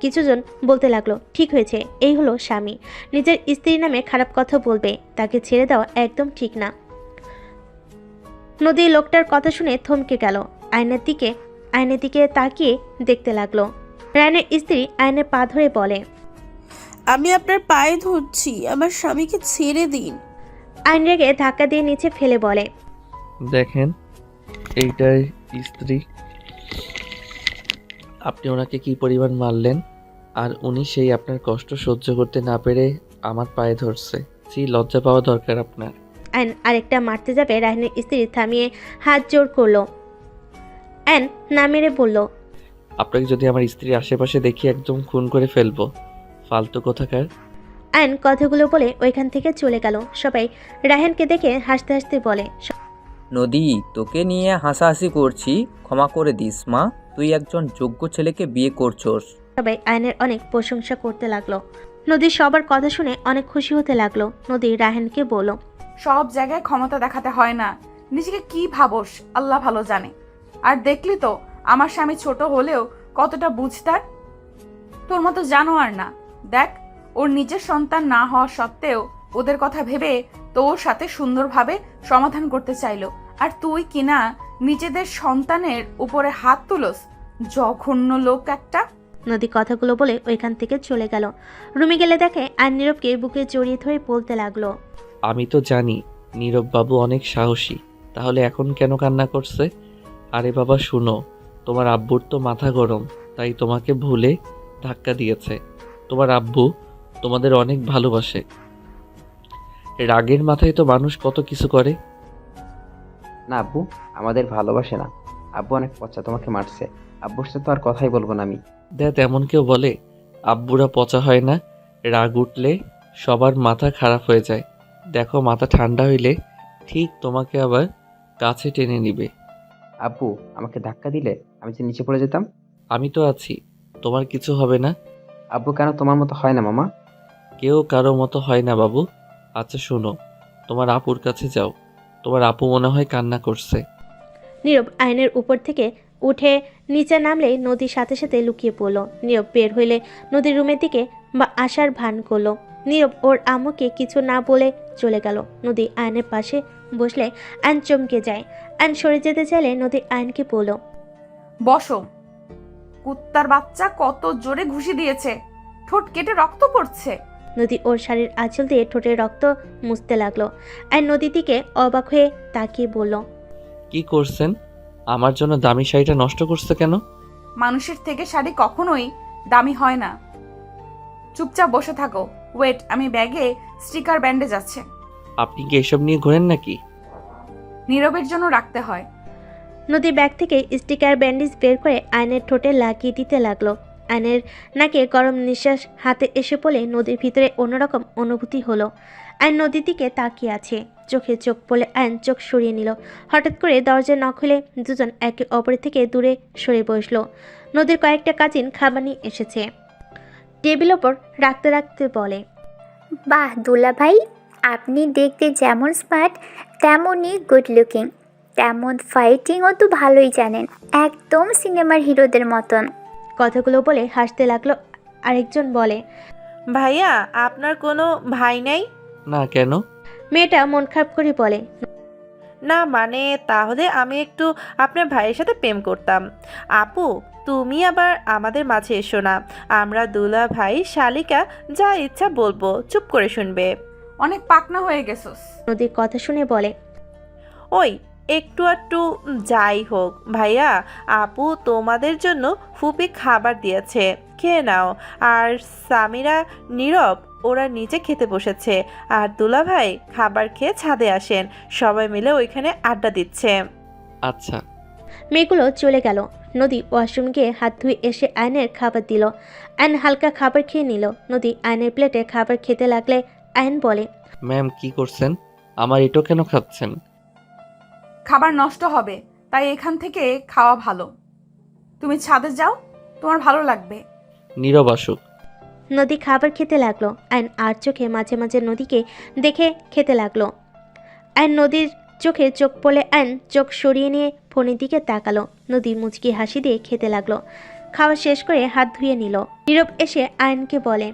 কিছুজন বলতে লাগলো, ঠিক হয়েছে, এই হলো স্বামী, নিজের স্ত্রীর নামে খারাপ কথা বলবে, তাকে ছেড়ে দেওয়া একদম ঠিক না। নদী লোকটার কথা শুনে থমকে গেল। আয়নের দিকে তাকিয়ে দেখতে লাগলো। রায়হানের স্ত্রী আয়নের পা ধরে বলে, আমি আপনার পায়ে ধরছি, আমার স্বামীকে ছেড়ে দিন। আয়ন রেগে ধাক্কা দিয়ে নিচে ফেলে বলে, দেখেন, এইটাই স্ত্রী। আপনি ওনাকে কি পরিমাণ মারলেন, আর উনি সেই আপনার কষ্ট সহ্য করতে না পেরে আমার পায়ে ধরছে। লজ্জা পাওয়া দরকার আপনার। আয়ন আরেকটা মারতে যাবে, রায়হানের স্ত্রী থামিয়ে হাত জোর করলো। আয়ন না মেরে বলল, আপনাকে যদি আমার স্ত্রীর আশেপাশে দেখি একদম খুন করে ফেলবো, ফালতু কোথাকার। আয়ন কথাগুলো বলে ওইখান থেকে চলে গেল। সবাই রায়হানকে দেখে হাসতে হাসতে বলে, নদী, তোকে নিয়ে হাসাহাসি করছি, ক্ষমা করে দিস মা। তুই একজন যোগ্য ছেলেকে বিয়ে করছস। সবাই আয়নের অনেক প্রশংসা করতে লাগলো। নদী সবার কথা শুনে অনেক খুশি হতে লাগলো। নদী রায়হানকে বলল, সব জায়গায় ক্ষমতা দেখাতে হয় না, নিজেকে কি ভাবোস আল্লাহ ভালো জানে। আর দেখলি তো আমার স্বামী ছোট হলেও কতটা বুঝতার। তোর মতো জানোয়ার না। দেখ, ওর নিজের সন্তান না হওয়া সত্ত্বেও ওদের কথা ভেবে তোর সাথে সুন্দরভাবে সমাধান করতে চাইলো, আর তুই কিনা নিজেদের সন্তানের উপরে হাত তুলস। জঘন্য লোক একটা। নদী কথাগুলো বলে ওইখান থেকে চলে গেল। রুমে গেলে দেখে আয়ন নীরবকে বুকে জড়িয়ে ধরে বলতে লাগলো, আমি তো জানি নীরব বাবু অনেক সাহসী, তাহলে এখন কেন কান্না করছে? আরে বাবা শুনো, তোমার আব্বুর তো মাথা গরম, তাই তোমাকে ভুলে ধাক্কা দিয়েছে। তোমার আব্বু তোমাদের অনেক ভালোবাসে। রাগের মাথায় তো মানুষ কত কিছু করে। না আব্বু আমাদের ভালোবাসে না, আব্বু অনেক পচা, তোমাকে মারছে। আব্বুর সাথে তো আর কথাই বলবো না আমি। দেখ, এমন কেউ বলে আব্বুরা পচা হয় না। রাগ উঠলে সবার মাথা খারাপ হয়ে যায়। দেখো, মাথা ঠান্ডা হইলে ঠিক তোমাকে আবার কাছে টেনে নিবে। আব্বু আমাকে ধাক্কা দিলে আমি যে নিচে পড়ে যেতাম। আমি তো আছি, তোমার কিছু হবে না। আব্বু কেন তোমার মতো হয় না মামা? কেউ কারো মতো হয় না বাবু। আচ্ছা শোনো, তোমার আপুর কাছে যাও। তোমার আপু মনে হয় কান্না করছে। নীরব আয়নের উপর থেকে উঠে নিচে নামলে নদীর সাথে সাথে লুকিয়ে পড়লো। নীরব বের হইলে নদীর রুমের দিকে বা আসার ভান করলো। নীরব ওর আম্মুকে কিছু না বলে চলে গেল। নদী আয়নের পাশে বসলে আয়ন চমকে যায়। আয়ন সরে যেতে চাইলে নদী আয়নকে বলল, বসো। কুত্তার বাচ্চা কত জোরে ঘুষি দিয়েছে, ঠোঁট কেটে রক্ত পড়ছে। নদী ওর শাড়ির আঁচল দিয়ে ঠোঁটের রক্ত মুছতে লাগলো। আয়ন নদীর দিকে অবাক হয়ে তাকিয়ে বলল, কি করছেন? আমার জন্য দামি শাড়িটা নষ্ট করছে কেন? মানুষের থেকে শাড়ি কখনোই দামি হয় না। চুপচাপ বসে থাকো। ওয়েট, আমি ব্যাগে স্টিকার ব্যান্ডেজ আছে। আপনি কি এসব নিয়ে ঘোরেন নাকি? নীরবের জন্য রাখতে হয়। নদী ব্যাগ থেকে স্টিকার ব্যান্ডেজ বের করে আয়নের ঠোঁটে লাগিয়ে দিতে লাগলো। আয়নের নাকে গরম নিঃশ্বাস হাতে এসে পড়লে নদীর ভিতরে অন্যরকম অনুভূতি হলো। আয়ন নদীর দিকে তাকিয়ে আছে। চোখে চোখ পড়লে আয়ন চোখ সরিয়ে নিল। হঠাৎ করে দরজা নক হলে দুজন একে অপরের থেকে দূরে সরে বসলো। নদীর কয়েকটা কাজিন খাবার নিয়ে এসেছে। টেবিল ওপর রাখতে রাখতে বলে, বাহ দুলা ভাই, আপনি দেখতে যেমন স্মার্ট তেমনই গুড লুকিং, তেমন ফাইটিংও তো ভালোই জানেন, একদম সিনেমার হিরোদের মতন। কথাগুলো বলে হাসতে লাগলো। আরেকজন বলে, ভাইয়া আপনার কোনো ভাই নাই? না, কেন? মেয়েটা মন খারাপ করে বলে, না মানে তাহলে আমি একটু আপনার ভাইয়ের সাথে প্রেম করতাম। আপু তুমি আবার আমাদের মাঝে এসো না, আমরা দুলা ভাই শালিকা যা ইচ্ছা বলবো চুপ করে শুনবে। অনেক পাকনা হয়ে গেছস। নদীর কথা শুনে বলে, ওই একটু একটু যাই হোক ভাইয়া, আপু তোমাদের জন্য ফুপি খাবার দিয়েছে, খেয়ে নাও। আর সামিরা নীরব ওরা নিচে খেতে বসেছে, আর দুলা ভাই খাবার খেয়ে ছাদে আসেন, সবাই মিলে ওইখানে আড্ডা দিচ্ছে। আচ্ছা। মেয়েগুলো চলে গেল। নদী ওয়াশরুম গিয়ে হাত ধুয়ে এসে আয়নের খাবার দিল। আয়ন হালকা খাবার খেয়ে নিল। নদী আয়নের প্লেটে খাবার খেতে লাগলে আয়ন বলে, ম্যাম কি করছেন? আমার এটো কেন খাচ্ছেন? খাবার নষ্ট হবে, তাই এখান থেকে খাওয়া ভালো। তুমি ছাদে যাও, তোমার ভালো লাগবে। নীরব আসুক। নদী খাবার খেতে লাগলো। আয়ন আর চোখে মাঝে মাঝে নদীকে দেখে খেতে লাগলো। আয়ন নদীর চোখে চোখ পড়লে আয়ন চোখ সরিয়ে নিয়ে ফোনের দিকে তাকালো। নদী মুচকি হাসি দিয়ে খেতে লাগলো। খাওয়া শেষ করে হাত ধুয়ে নিল। নীরব এসে আয়নকে বলে,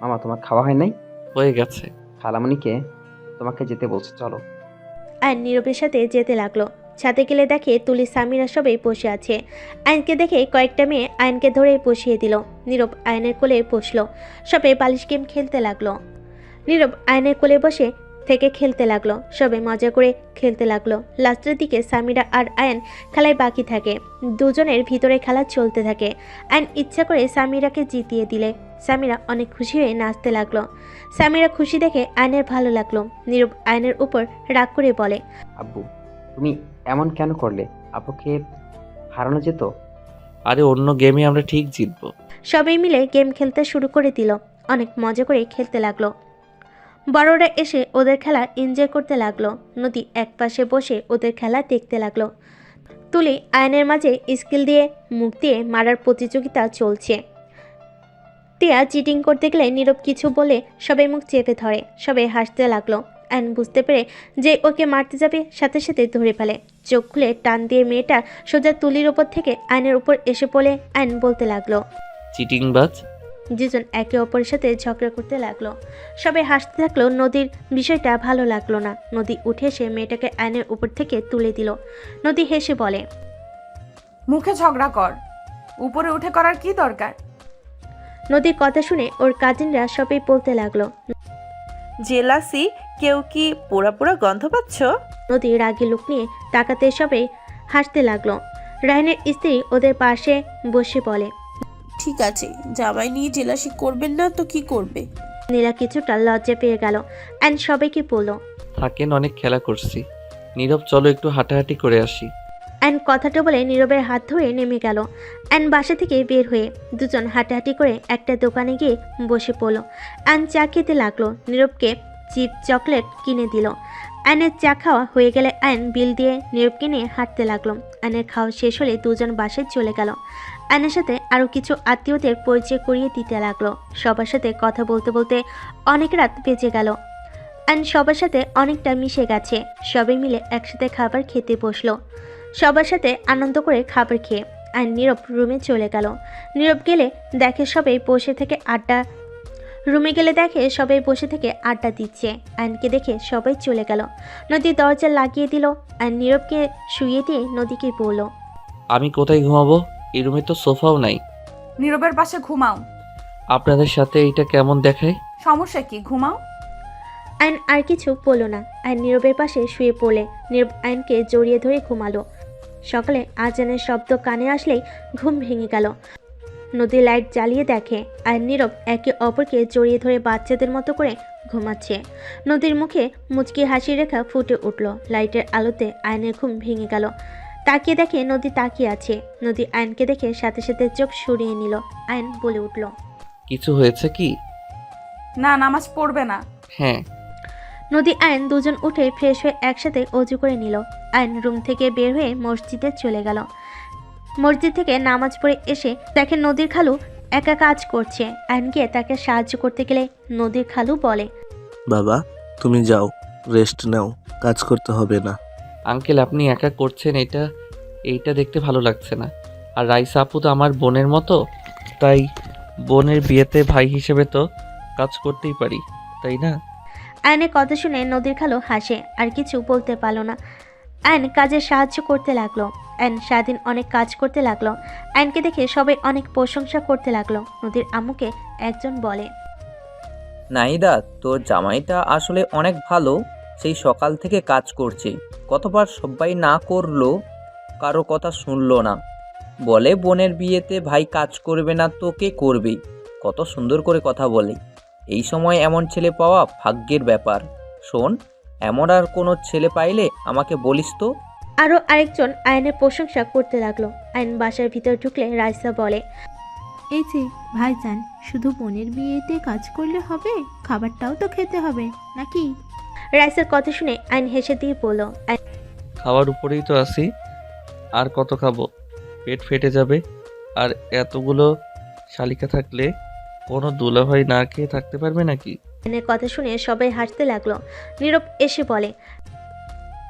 মামা তোমার খাওয়া হয় নাই? হয়ে গেছে। খালামণিকে তোমাকে যেতে বলছে, চলো। আয়ন নীরবের সাথে যেতে লাগলো। ছাদে গেলে দেখে তুলি সামিরা সবাই বসে আছে। আয়নকে দেখে কয়েকটা মেয়ে আয়নকে ধরে বসিয়ে দিল। নীরব আয়নের কোলে বসলো। সবাই বালিশ গেম খেলতে লাগলো। নীরব আয়নের কোলে বসে থেকে খেলতে লাগলো। সবাই মজা করে খেলতে লাগলো। লাস্টের দিকে সামিরা আর আয়ন খেলায় বাকি থাকে। দুজনের ভিতরে খেলা চলতে থাকে। আয়ন ইচ্ছা করে সামিরাকে জিতিয়ে দিলে সামিরা অনেক খুশি হয়ে নাচতে লাগলো। সামিরা খুশি দেখে আয়নের ভালো লাগলো। নীরব আয়নের উপর রাগ করে বলে, আব্বু তুমি এমন কেন করলে? আপুকে হারানো যেত। আরে অন্য গেমে আমরা ঠিক জিতবো। সবাই মিলে গেম খেলতে শুরু করে দিল। অনেক মজা করে খেলতে লাগলো। বড়রা এসে ওদের খেলা এনজয় করতে লাগলো। নদী একপাশে বসে ওদের খেলা দেখতে লাগলো। তুলি আয়নের মাঝে স্কিল দিয়ে মুখ দিয়ে মারার প্রতিযোগিতা চলছে। টিয়া চিটিং করতে গেলে নীরব কিছু বলে সবাই মুখ চেপে ধরে। সবাই হাসতে লাগলো। আয়ন বুঝতে পেরে যে ওকে মারতে যাবে সাথে সাথে ধরে ফেলে। চোখ খুলে টান দিয়ে মেয়েটা সোজা তুলির ওপর থেকে আয়নের উপর এসে পড়ে আয়ন বলতে লাগলো, চিটিংবাজ। দুজন একে অপরের সাথে ঝগড়া করতে লাগলো। সবাই হাসতে থাকলো। নদীর বিষয়টা ভালো লাগলো না। নদী উঠে এসে মেয়েটাকে আয়নের উপর থেকে তুলে দিল। নদী হেসে বলে, মুখে ঝগড়া কর, উপরে উঠে করার কি দরকার? নদীর কথা শুনে ওর কাজিনরা সবাই বলতে লাগলো, জেলাসি, কেউ কি পোড়া পোড়া গন্ধ পাচ্ছ? নদী রাগী লোক নিয়ে তাকাতে সবাই হাসতে লাগলো। রায়নের স্ত্রী ওদের পাশে বসে বলে, ঠিক আছে, জামাই নিয়ে জেলাসি করবেন না তো কি করবে? নীলা কিছুটা লজ্জা পেয়ে গেল। অ্যান্ড সবাইকে বলল, থাকেন, অনেক খেলা করছি। নীরব চলো একটু হাঁটাহাঁটি করে আসি। অ্যান্ড কথাটা বলে নীরবের হাত ধরে নেমে গেল। অ্যান্ড বাসা থেকে বের হয়ে দুজন হাঁটাহাঁটি করে একটা দোকানে গিয়ে বসে পড়ল। অ্যান্ড চা খেতে লাগলো। নীরবকে চিপ চকলেট কিনে দিল। অ্যানের চা খাওয়া হয়ে গেলে অ্যান বিল দিয়ে নীরবকে নিয়ে হাঁটতে লাগলো। অ্যানের খাওয়া শেষ হলে দুজন বাসায় চলে গেল। অ্যানের সাথে আরও কিছু আত্মীয়দের পরিচয় করিয়ে দিতে লাগলো। সবার সাথে কথা বলতে বলতে অনেক রাত বেজে গেল। অ্যান সবার সাথে অনেকটা মিশে গেছে। সবাই মিলে একসাথে খাবার খেতে বসলো। সবার সাথে আনন্দ করে খাবার খেয়ে আর নীরব রুমে চলে গেল। নীরব গেলে দেখে সবাই বসে থেকে আড্ডা দিচ্ছে। আয়নকে দেখে সবাই চলে গেল। নদী দরজা লাগিয়ে দিল আর নীরবকে শুইয়ে দিয়ে নদীকে বলল, আমি কোথায় ঘুমাবো? এই রুমে তো সোফাও নাই। নীরবের পাশে ঘুমাও। আপনাদের সাথে এইটা কেমন দেখায়? সমস্যা কি, ঘুমাও। আয়ন আর কিছু বলল না। আয়ন নীরবের পাশে শুয়ে পড়লে নীরব আয়নকে জড়িয়ে ধরে ঘুমালো। সকালে আজানের শব্দ কানে আসলেই ঘুম ভেঙে গেল। নদী লাইট জ্বালিয়ে দেখে আর নীরব একে অপরকে জড়িয়ে ধরে বাচ্চাদের মতো করে ঘুমাচ্ছে। নদীর মুখে মুচকি হাসি রেখা ফুটে উঠল। লাইটের আলোতে আয়নের ঘুম ভেঙে গেল। তাকিয়ে দেখে নদী তাকিয়ে আছে। নদী আয়নকে দেখে সাথে সাথে চোখ সরিয়ে নিল। আয়ন বলে উঠল, কিছু হয়েছে কি? না, নামাজ পড়বে না। হ্যাঁ। নদী আয়ন দুজন উঠে ফ্রেশ হয়ে একসাথে অজু করে নিল। আয়ন রুম থেকে বের হয়ে মসজিদে চলে গেল। মসজিদ থেকে নামাজ পড়ে এসে দেখে নদীর খালু একা কাজ করছে। আয়ন গিয়ে তাকে সাহায্য করতে গেলে নদীর খালু বলে, বাবা, তুমি যাও, রেস্ট নাও, কাজ করতে হবে না। আঙ্কেল আপনি একা করছেন এইটা দেখতে ভালো লাগছে না। আর রাইসা আপু তো আমার বোনের মতো, তাই বোনের বিয়েতে ভাই হিসেবে তো কাজ করতেই পারি, তাই না? আয়নের কথা শুনে নদীর খালো হাসে, আর কিছু বলতে পারলো না। আয়ন কাজে সাহায্য করতে লাগলো। আয়ন সারাদিন অনেক কাজ করতে লাগলো। আয়নকে দেখে সবাই অনেক প্রশংসা করতে লাগলো। নদীর আম্মুকে একজন বলে, নাহিদা, তোর জামাইটা আসলে অনেক ভালো। সেই সকাল থেকে কাজ করছে, কতবার সবাই না করলো, কারো কথা শুনলো না। বলে বোনের বিয়েতে ভাই কাজ করবে না তো কে করবে। কত সুন্দর করে কথা বলে। এই সময় এমন ছেলে পাওয়া ভাগ্যের ব্যাপার। শোন, এমন আর কোনো ছেলে পাইলে আমাকে বলিস তো। আরও আরেকজন আয়নের প্রশংসা করতে লাগলো। আয়ন বাসার ভিতর ঢুকলে রাইসা বলে, এই যে ভাইজান, শুধু বোনের বিয়েতে কাজ করলে হবে, খাবারটাও তো খেতে হবে নাকি? রাইসার কথা শুনে আয়ন হেসে দিয়ে বলল, খাওয়ার উপরেই তো আছি, আর কত খাবো, পেট ফেটে যাবে। আর এতগুলো শালিকা থাকলে কোনো দুলাভাই না খেয়ে থাকতে পারবে নাকি? আয়নের কথা শুনে সবাই হাসতে লাগলো। নীরব এসে বলে,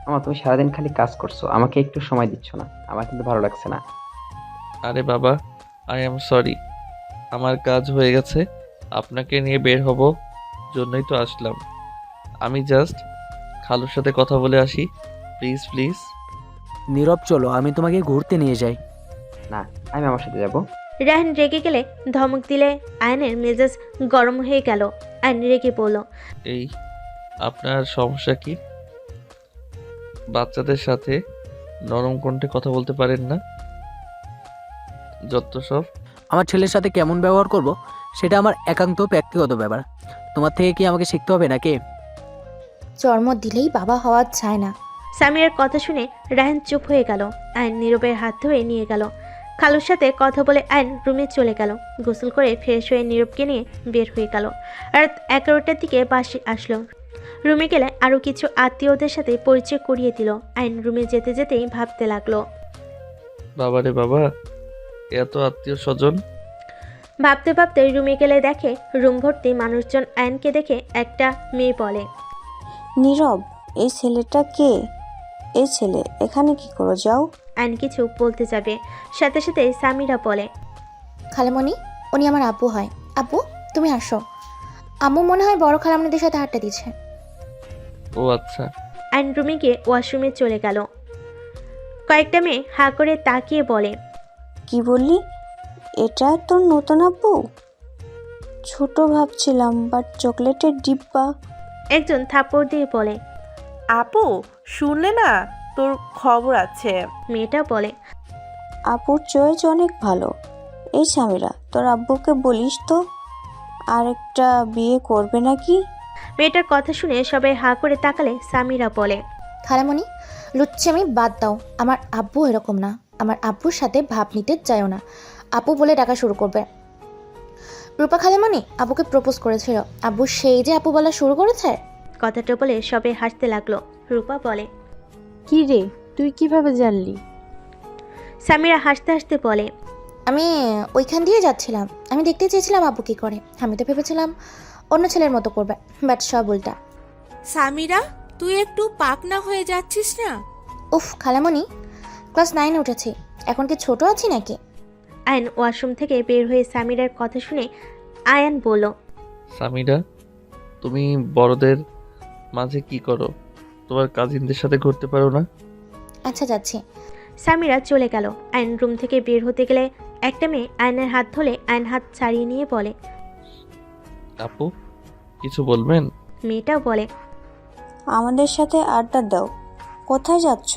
মামা তুমি সারাদিন খালি কাজ করছো, আমাকে একটু সময় দিচ্ছ না, আমার কিন্তু ভালো লাগছে না। আরে বাবা, আই এম সরি, আমার কাজ হয়ে গেছে, আপনাকে নিয়ে বের হব জন্যই তো আসলাম। আমি জাস্ট খালুর সাথে কথা বলে আসি, প্লিজ প্লিজ। নীরব, চলো আমি তোমাকে ঘুরতে নিয়ে যাই। না, আমি আমার সাথে যাব। রায়হান রেগে গেলে ধমক দিলে আয়নের মেজাজ গরম হয়ে গেল। আয়ন রেগে বলল, এই আপনার সমস্যা কি? বাচ্চাদের সাথে নরম কণ্ঠে কথা বলতে পারেন না? যত সব। আমার ছেলের সাথে কেমন ব্যবহার করব সেটা আমার একান্ত ব্যক্তিগত ব্যাপার। তোমার থেকে কি আমাকে শিখতে হবে নাকি? জন্ম দিলেই বাবা হওয়া যায় না। সামিয়ার কথা শুনে রায়হান চুপ হয়ে গেল। আয়ন নীরবের হাত ধরে নিয়ে গেল। খালুর সাথে কথা বলে আয়ন রুমে চলে গেল। গোসল করে ফ্রেশ হয়ে নীরবকে নিয়ে বের হয়ে গেল। রাত 11টার দিকে বাসে আসলো। রুমে গেলে আরও কিছু আত্মীয়দের সাথে পরিচয় করিয়ে দিল। আয়ন রুমে যেতে যেতেই ভাবতে লাগলো, বাবারে বাবা, এত আত্মীয় স্বজন। ভাবতে ভাবতে রুমে গেলে দেখে রুম ভর্তি মানুষজন। আয়নকে দেখে একটা মেয়ে বলে, নীরব, এই ছেলেটা কে? এই ছেলে এখানে কি করো? যাও। আয়ন কিছু বলতে যাবে, সাথে সাথে সামিরা বলে, খালামণি, উনি আমার আব্বু হয়। আব্বু তুমি আসো। আম্মু মনে হয় বড় খালামণিদের সাথে আড্ডা দিচ্ছে। ও আচ্ছা। আয়ন রুমে গিয়ে ওয়াশরুমে চলে গেল। কয়েকটা মেয়ে হা করে তাকিয়ে বলে, কি বললি? এটা তোর নতুন আব্বু? ছোট ভাবছিলাম, বাট চকলেটের ডিব্বা। একজন থাপ্পড় দিয়ে বলে, আপু শুনলে না, তোর খবর আছে। মেয়েটা বলে, আপুর চয়েস অনেক ভালো। এই সামিরা, তোর আব্বুকে বলিস তো আরেকটা বিয়ে করবে নাকি? মেয়েটার কথা শুনে সবাই হা করে তাকালে সামিরা বলে, খালামণি, লুচ্চামি বাদ দাও। আমার আব্বু এরকম না। আমার আব্বুর সাথে ভাব নিতে চাইও না। আপু বলে ডাকা শুরু করবে। রূপা খালামণি আব্বুকে প্রপোজ করেছিল। আব্বু সেই যে আপু বলা শুরু করেছে। কথাটা বলে সবাই হাসতে লাগলো। রূপা বলে, কি রে, তুই কিভাবে জানলি? সামিরা হাসতে হাসতে বলে, আমি ওইখান দিয়ে যাচ্ছিলাম। আমি দেখতে চেয়েছিলাম আব্বু কি করে। আমি তো ভেবেছিলাম অন্য ছেলের মতো করবে, বাট সব উল্টা। সামিরা, তুই একটু পাকনা হয়ে যাচ্ছিস না? উফ খালামণি, ক্লাস 9 উঠেছি, এখন কি ছোট আছি নাকি? আয়ন ওয়াশরুম থেকে বের হয়ে সামিরার কথা শুনে আয়ান বলল, সামিরা, তুমি বড়দের মাঝে কি করো? তোমার কাজিনদের সাথে ঘুরতে পারো না? আচ্ছা যাচ্ছি। সামিরা চলে গেল। আয়ন রুম থেকে বের হতে গেলে একটা মেয়ে আয়নের হাত ধরে আয়ন হাত ছাড়িয়ে নিয়ে বলে, আপু কিছু বলবেন? মেয়েটাও বলে, আমাদের সাথে আড্ডা দাও। কোথায় যাচ্ছ?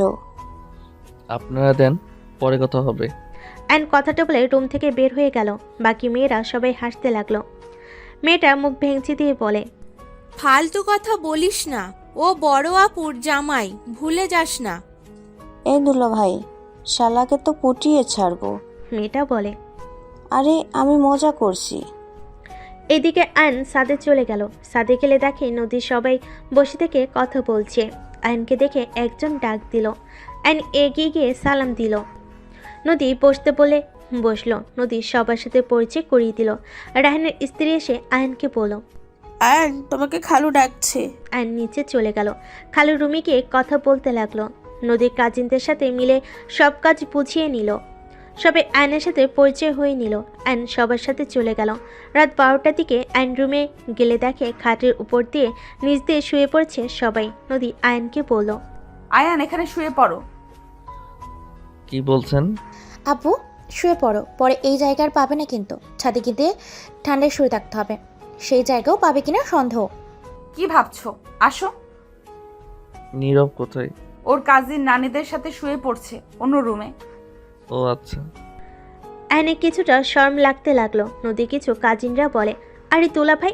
আপনারা দেন, পরে কথা হবে। আয়ন কথাটা বলে রুম থেকে বের হয়ে গেল। বাকি মেয়েরা সবাই হাসতে লাগলো। মেয়েটা মুখ ভেঙচি দিয়ে বলে, ফালতু কথা বলিস না, ও বড় আপুর জামাই, ভুলে যাস না। এই দুলা ভাই, শালাকে তো পটিয়ে ছাড়বো। মেয়েটা বলে, আরে আমি মজা করছি। এদিকে আয়ন সাদে চলে গেল। সাদে গেলে দেখে নদীর সবাই বসে থেকে কথা বলছে। আয়নকে দেখে একজন ডাক দিল। আয়ন এগিয়ে গিয়ে সালাম দিল। নদী বসতে বলে বসলো। নদী সবার সাথে পরিচয় করিয়ে দিল। রায়হানের স্ত্রী এসে আয়নকে বলল, আয়ান তোমাকে খালু ডাকছে। আয়ন নিচে চলে গেল। খালু রুমে গিয়ে কথা বলতে লাগলো। নদীর কাজিনদের সাথে মিলে সব কাজ বুঝিয়ে নিল। সবে আয়নের সাথে পরিচয় হয়ে নিল। আয়ন সবার সাথে চলে গেল। রাত 12টার দিকে আয়ন রুমে গেলে দেখে খাটের উপর দিয়ে নিচ দিয়ে শুয়ে পড়ছে সবাই। নদী আয়নকে বলল, আয়ান এখানে শুয়ে পড়ো। কি বলছেন? আপু শুয়ে পড়ো, পরে এই জায়গার পাবে না কিন্তু, ছাদে গিয়ে ঠান্ডায় শুয়ে থাকতে হবে। সেই জায়গাও পাবে কিনা সন্দেহ। কি ভাবছো? আসো। নীরব কোথায়? ওর কাজিন নানিদের সাথে শুয়ে পড়ছে অন্য রুমে। ও আচ্ছা। আয়নের কিছুটা শরম লাগতে লাগলো। নদী কিছু কাজিনরা বলে, আরে তোলা ভাই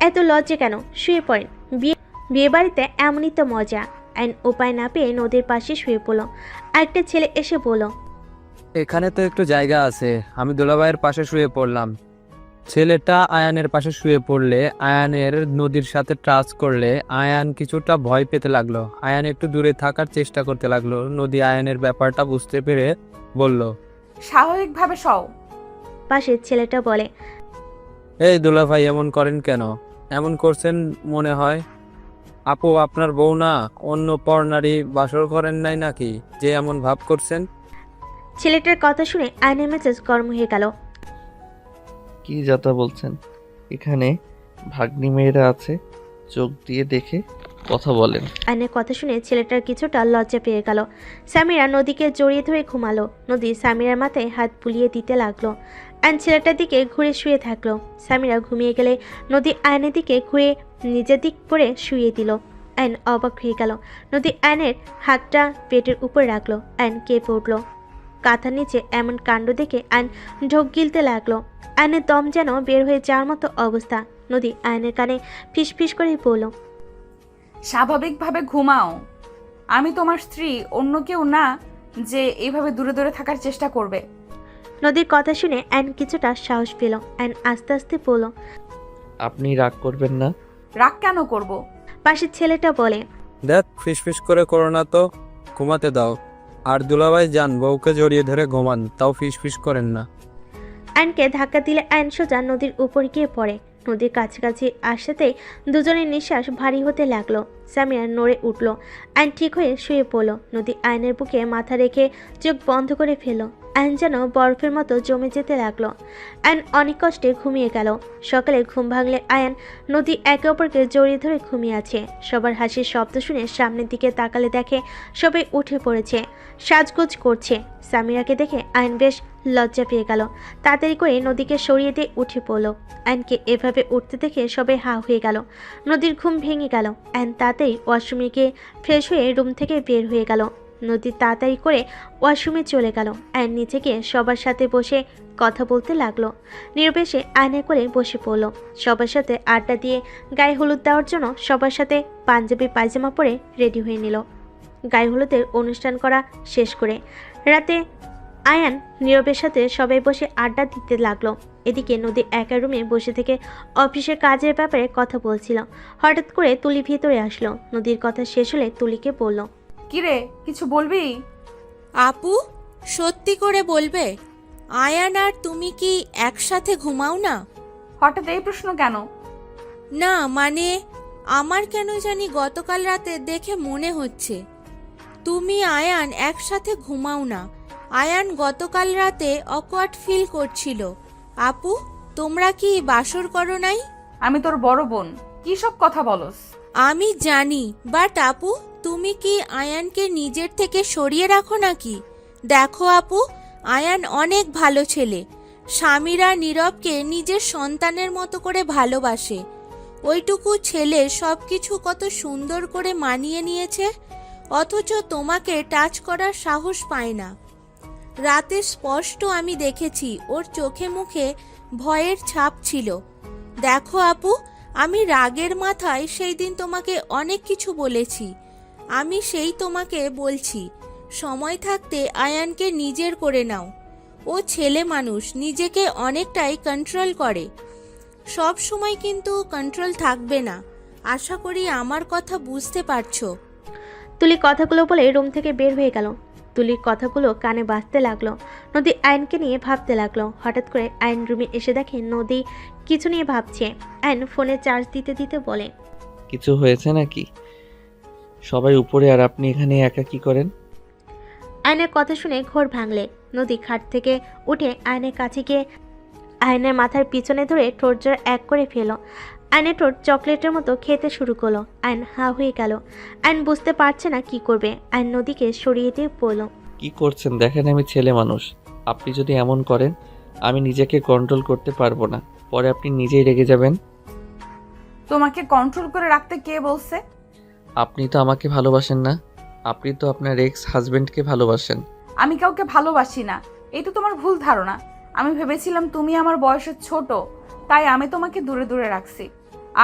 এত লজ্জা কেন, শুয়ে পড়েন, বিয়ে বাড়িতে এমনই তো মজা। আইন উপায় না পেয়ে নদীর পাশে শুয়ে পড়ল। আরেকটা ছেলে এসে বলল, এখানে তো একটু জায়গা আছে, আমি দুলাভাইয়ের পাশে শুয়ে পড়লাম। ছেলেটা আয়ানের পাশে শুয়ে পড়লে, আয়ানের নদীর সাথে টাচ করলে আয়ান কিছুটা ভয় পেতে লাগলো। আয়ান একটু দূরে থাকার চেষ্টা করতে লাগলো। নদী আয়ানের ব্যাপারটা বুঝতে পেরে বলল, স্বাভাবিকভাবে সও। পাশের ছেলেটা বলে, এই দুলাভাই এমন করেন কেন? এমন করছেন মনে হয়। আপু আপনার বউ না, অন্য পরনারী বাসর করেন নাই নাকি যে এমন ভাব করছেন? ছেলেটার কথা শুনে আয়নের মেজাজ গরম হয়ে গেল। কি যাতা বলছেন? এখানে ভাগ্নি মেয়েরা আছে, চোখ দিয়ে দেখে কথা বলেন। আয়নের কথা শুনে ছেলেটার কিছুটা লজ্জা পেয়ে গেল। সামিরা নদীকে জড়িয়ে ধরে ঘুমালো। নদী সামিরার মাথায় হাত বুলিয়ে দিতে লাগলো। আয়ন ছেলেটার দিকে ঘুরে শুয়ে থাকলো। সামিরা ঘুমিয়ে গেলে নদী আয়নের দিকে ঘুরে নিজের দিক করে শুয়ে দিল। আয়ন অবাক হয়ে গেল। নদী আয়নের হাতটা পেটের উপর রাখলো। আয়ন কেঁপে উঠল। কাঁথার নিচে এমন কাণ্ড দেখে আয়ন ঢোক গিলতে লাগলো। আয়নের দম যেন বের হয়ে যাওয়ার মতো অবস্থা। নদী আয়নের কানে ফিসফিস করে বলল, স্বাভাবিকভাবে ঘুমাও। আমি তোমার স্ত্রী, অন্য কেউ না যে এইভাবে দূরে দূরে থাকার চেষ্টা করবে। নদীর কথা শুনে আয়ন কিছুটা সাহস পেল। আয়ন আস্তে আস্তে বলল, আপনি রাগ করবেন না? রাগ কেন করব? পাশের ছেলেটা বলে, দেখ ফিসফিস করে করো না তো, ঘুমাতে দাও। আর দুলাভাই যান, বউকে জড়িয়ে ধরে ঘুমান, তাও ফিসফিস করেন না। আয়নকে ধাক্কা দিলে আয়ন সোজা নদীর উপর গিয়ে পড়ে। নদীর কাছাকাছি আসতেই দুজনের নিঃশ্বাস ভারী হতে লাগলো। সামিরা নড়ে উঠল। আয়ন ঠিক হয়ে শুয়ে পড়ল। নদী আয়নের বুকে মাথা রেখে চোখ বন্ধ করে ফেলল। আয়ন যেন বরফের মতো জমে যেতে লাগলো। আয়ন অনেক কষ্টে ঘুমিয়ে গেল। সকালে ঘুম ভাঙলে আয়ন নদী একে অপরকে জড়িয়ে ধরে ঘুমিয়ে আছে। সবার হাসির শব্দ শুনে সামনের দিকে তাকালে দেখে সবাই উঠে পড়েছে, সাজগোজ করছে। সামিরাকে দেখে আয়ন বেশ লজ্জা পেয়ে গেল। তাড়াতাড়ি করে নদীকে সরিয়ে দিয়ে উঠে পড়ল। আয়নকে এভাবে উঠতে দেখে সবাই হা হয়ে গেল। নদীর ঘুম ভেঙে গেল। আয়ন তাড়াতাড়ি ওয়াশরুমে গিয়ে ফ্রেশ হয়ে রুম থেকে বের হয়ে গেল। নদী তাড়াতাড়ি করে ওয়াশরুমে চলে গেল। আয়ন নিচে গিয়ে সবার সাথে বসে কথা বলতে লাগলো। নির্বেশে আয়নে করে বসে পড়ল। সবার সাথে আড্ডা দিয়ে গায়ে হলুদ দেওয়ার জন্য সবার সাথে পাঞ্জাবি পায়জামা পরে রেডি হয়ে নিল। গায়ে হলুদের অনুষ্ঠান করা শেষ করে রাতে আয়ান নীরবের সাথে সবাই বসে আড্ডা দিতে লাগলো। এদিকে নদী একা রুমে বসে থেকে অফিসের কাজের ব্যাপারে কথা বলছিল। হঠাৎ করে তুলি ভিতরে আসলো। নদীর কথা শেষ হলে তুলিকে বলল, কিরে, কিছু বলবি? আপু সত্যি করে বলবে, আয়ান আর তুমি কি একসাথে ঘুমাও না? হঠাৎ এই প্রশ্ন কেন? না মানে আমার কেন জানি গতকাল রাতে দেখে মনে হচ্ছে তুমি আয়ান একসাথে ঘুমাও না। আয়ান গতকাল রাতে অকওয়ার্ড ফিল করছিল। আপু তোমরা কি বাসর করো নাই? আমি তোর বড় বোন, কি সব কথা বলস? আমি জানি, বাট আপু তুমি কি আয়ানকে নিজের থেকে সরিয়ে রাখো নাকি? দেখো আপু, আয়ান অনেক ভালো ছেলে। স্বামীরা নীরবকে নিজের সন্তানের মতো করে ভালোবাসে। ওইটুকু ছেলে সবকিছু কত সুন্দর করে মানিয়ে নিয়েছে, অথচ তোমাকে টাচ করার সাহস পায় না। রাতে স্পষ্ট আমি দেখেছি ওর চোখে মুখে ভয়ের ছাপ ছিল। দেখো আপু, আমি রাগের মাথায় সেই দিন তোমাকে অনেক কিছু বলেছি। আমি সেই তোমাকে বলছি, সময় থাকতে আয়ানকে নিজের করে নাও। ও ছেলে মানুষ, নিজেকে অনেকটাই কন্ট্রোল করে। সব সময় কিন্তু কন্ট্রোল থাকবে না। আশা করি আমার কথা বুঝতে পারছো। তুলি কথাগুলো বলে রুম থেকে বের হয়ে গেল। তুলির কথাগুলো কানে বাজতে লাগলো। নদী আয়নকে নিয়ে ভাবতে লাগলো। হঠাৎ করে আয়ন রুমে এসে দেখে নদী কিছু নিয়ে ভাবছে। আয়ন ফোনে চার্জ দিতে দিতে বলে, কিছু হয়েছে নাকি? সবাই উপরে আর আপনি এখানে একা কি করেন? আয়নের কথা শুনে ঘোর ভাঙলে। নদী খাট থেকে উঠে আয়নের কাছে গিয়ে আয়নের মাথার পিছনে ধরে ঠোঁট জোড়া এক করে ফেল। আয়নের ঠোঁট চকলেটের মতো খেতে শুরু করলো। আয়ন হা হয়ে গেল। আয়ন বুঝতে পারছে না কি করবে। আয়ন নদীকে সরিয়ে দিয়ে বলল, কি করছেন? দেখেন আমি ছেলে মানুষ। আপনি যদি এমন করেন আমি নিজেকে কন্ট্রোল করতে পারবো না, পরে আপনি নিজেই রেগে যাবেন। তোমাকে কন্ট্রোল করে রাখতে কে বলছে? আপনি তো আমাকে ভালোবাসেন না, আপনি তো আপনার এক্স হাজবেন্ডকে ভালোবাসেন। আমি কাউকে ভালোবাসি না, এই তো তোমার ভুল ধারণা। আমি ভেবেছিলাম তুমি আমার বয়সে ছোট, তাই আমি তোমাকে দূরে দূরে রাখছি।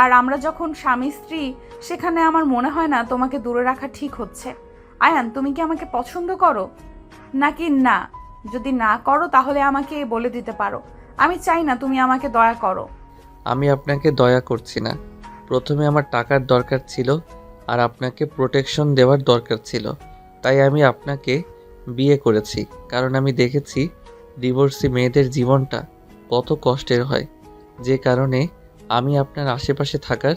আর আমরা যখন স্বামী স্ত্রী, সেখানে আমার মনে হয় না তোমাকে দূরে রাখা ঠিক হচ্ছে। আয়ান, তুমি কি আমাকে পছন্দ করো নাকি না? যদি না করো তাহলে আমাকে বলে দিতে পারো। আমি চাই না তুমি আমাকে দয়া করো। আমি আপনাকে দয়া করছি না। প্রথমে আমার টাকার দরকার ছিল আর আপনাকে প্রোটেকশন দেওয়ার দরকার ছিল, তাই আমি আপনাকে বিয়ে করেছি। কারণ আমি দেখেছি ডিভোর্সি মেয়েদের জীবনটা কত কষ্টের হয়, যে কারণে আমি আপনার আশেপাশে থাকার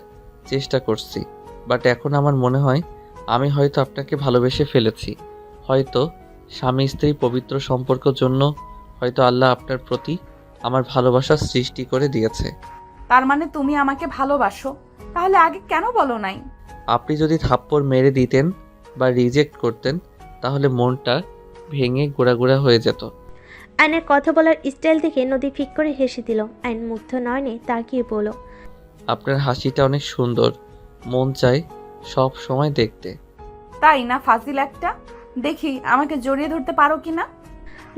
চেষ্টা করছি। বাট এখন আমার মনে হয় আমি হয়তো আপনাকে ভালোবেসে ফেলেছি। হয়তো স্বামী স্ত্রী পবিত্র সম্পর্কের জন্য হয়তো আল্লাহ আপনার প্রতি আমার ভালোবাসা সৃষ্টি করে দিয়েছে। তার মানে তুমি আমাকে ভালোবাসো? তাহলে আগে কেন বলো নাই? আপনি যদি থাপ্পড় মেরে দিতেন বা রিজেক্ট করতেন তাহলে মনটা ভেঙে গোড়াগোড়া হয়ে যেত। আয়নের কথা বলার স্টাইল দেখে নদী ফিক করে হেসে দিল। আয়ন মুগ্ধ নয়নে তাকিয়ে বলল, আপনার হাসিটা অনেক সুন্দর, মন চায় সব সময় দেখতে। তাই না ফাজিল একটা? দেখি আমাকে জড়িয়ে ধরতে পারো কিনা।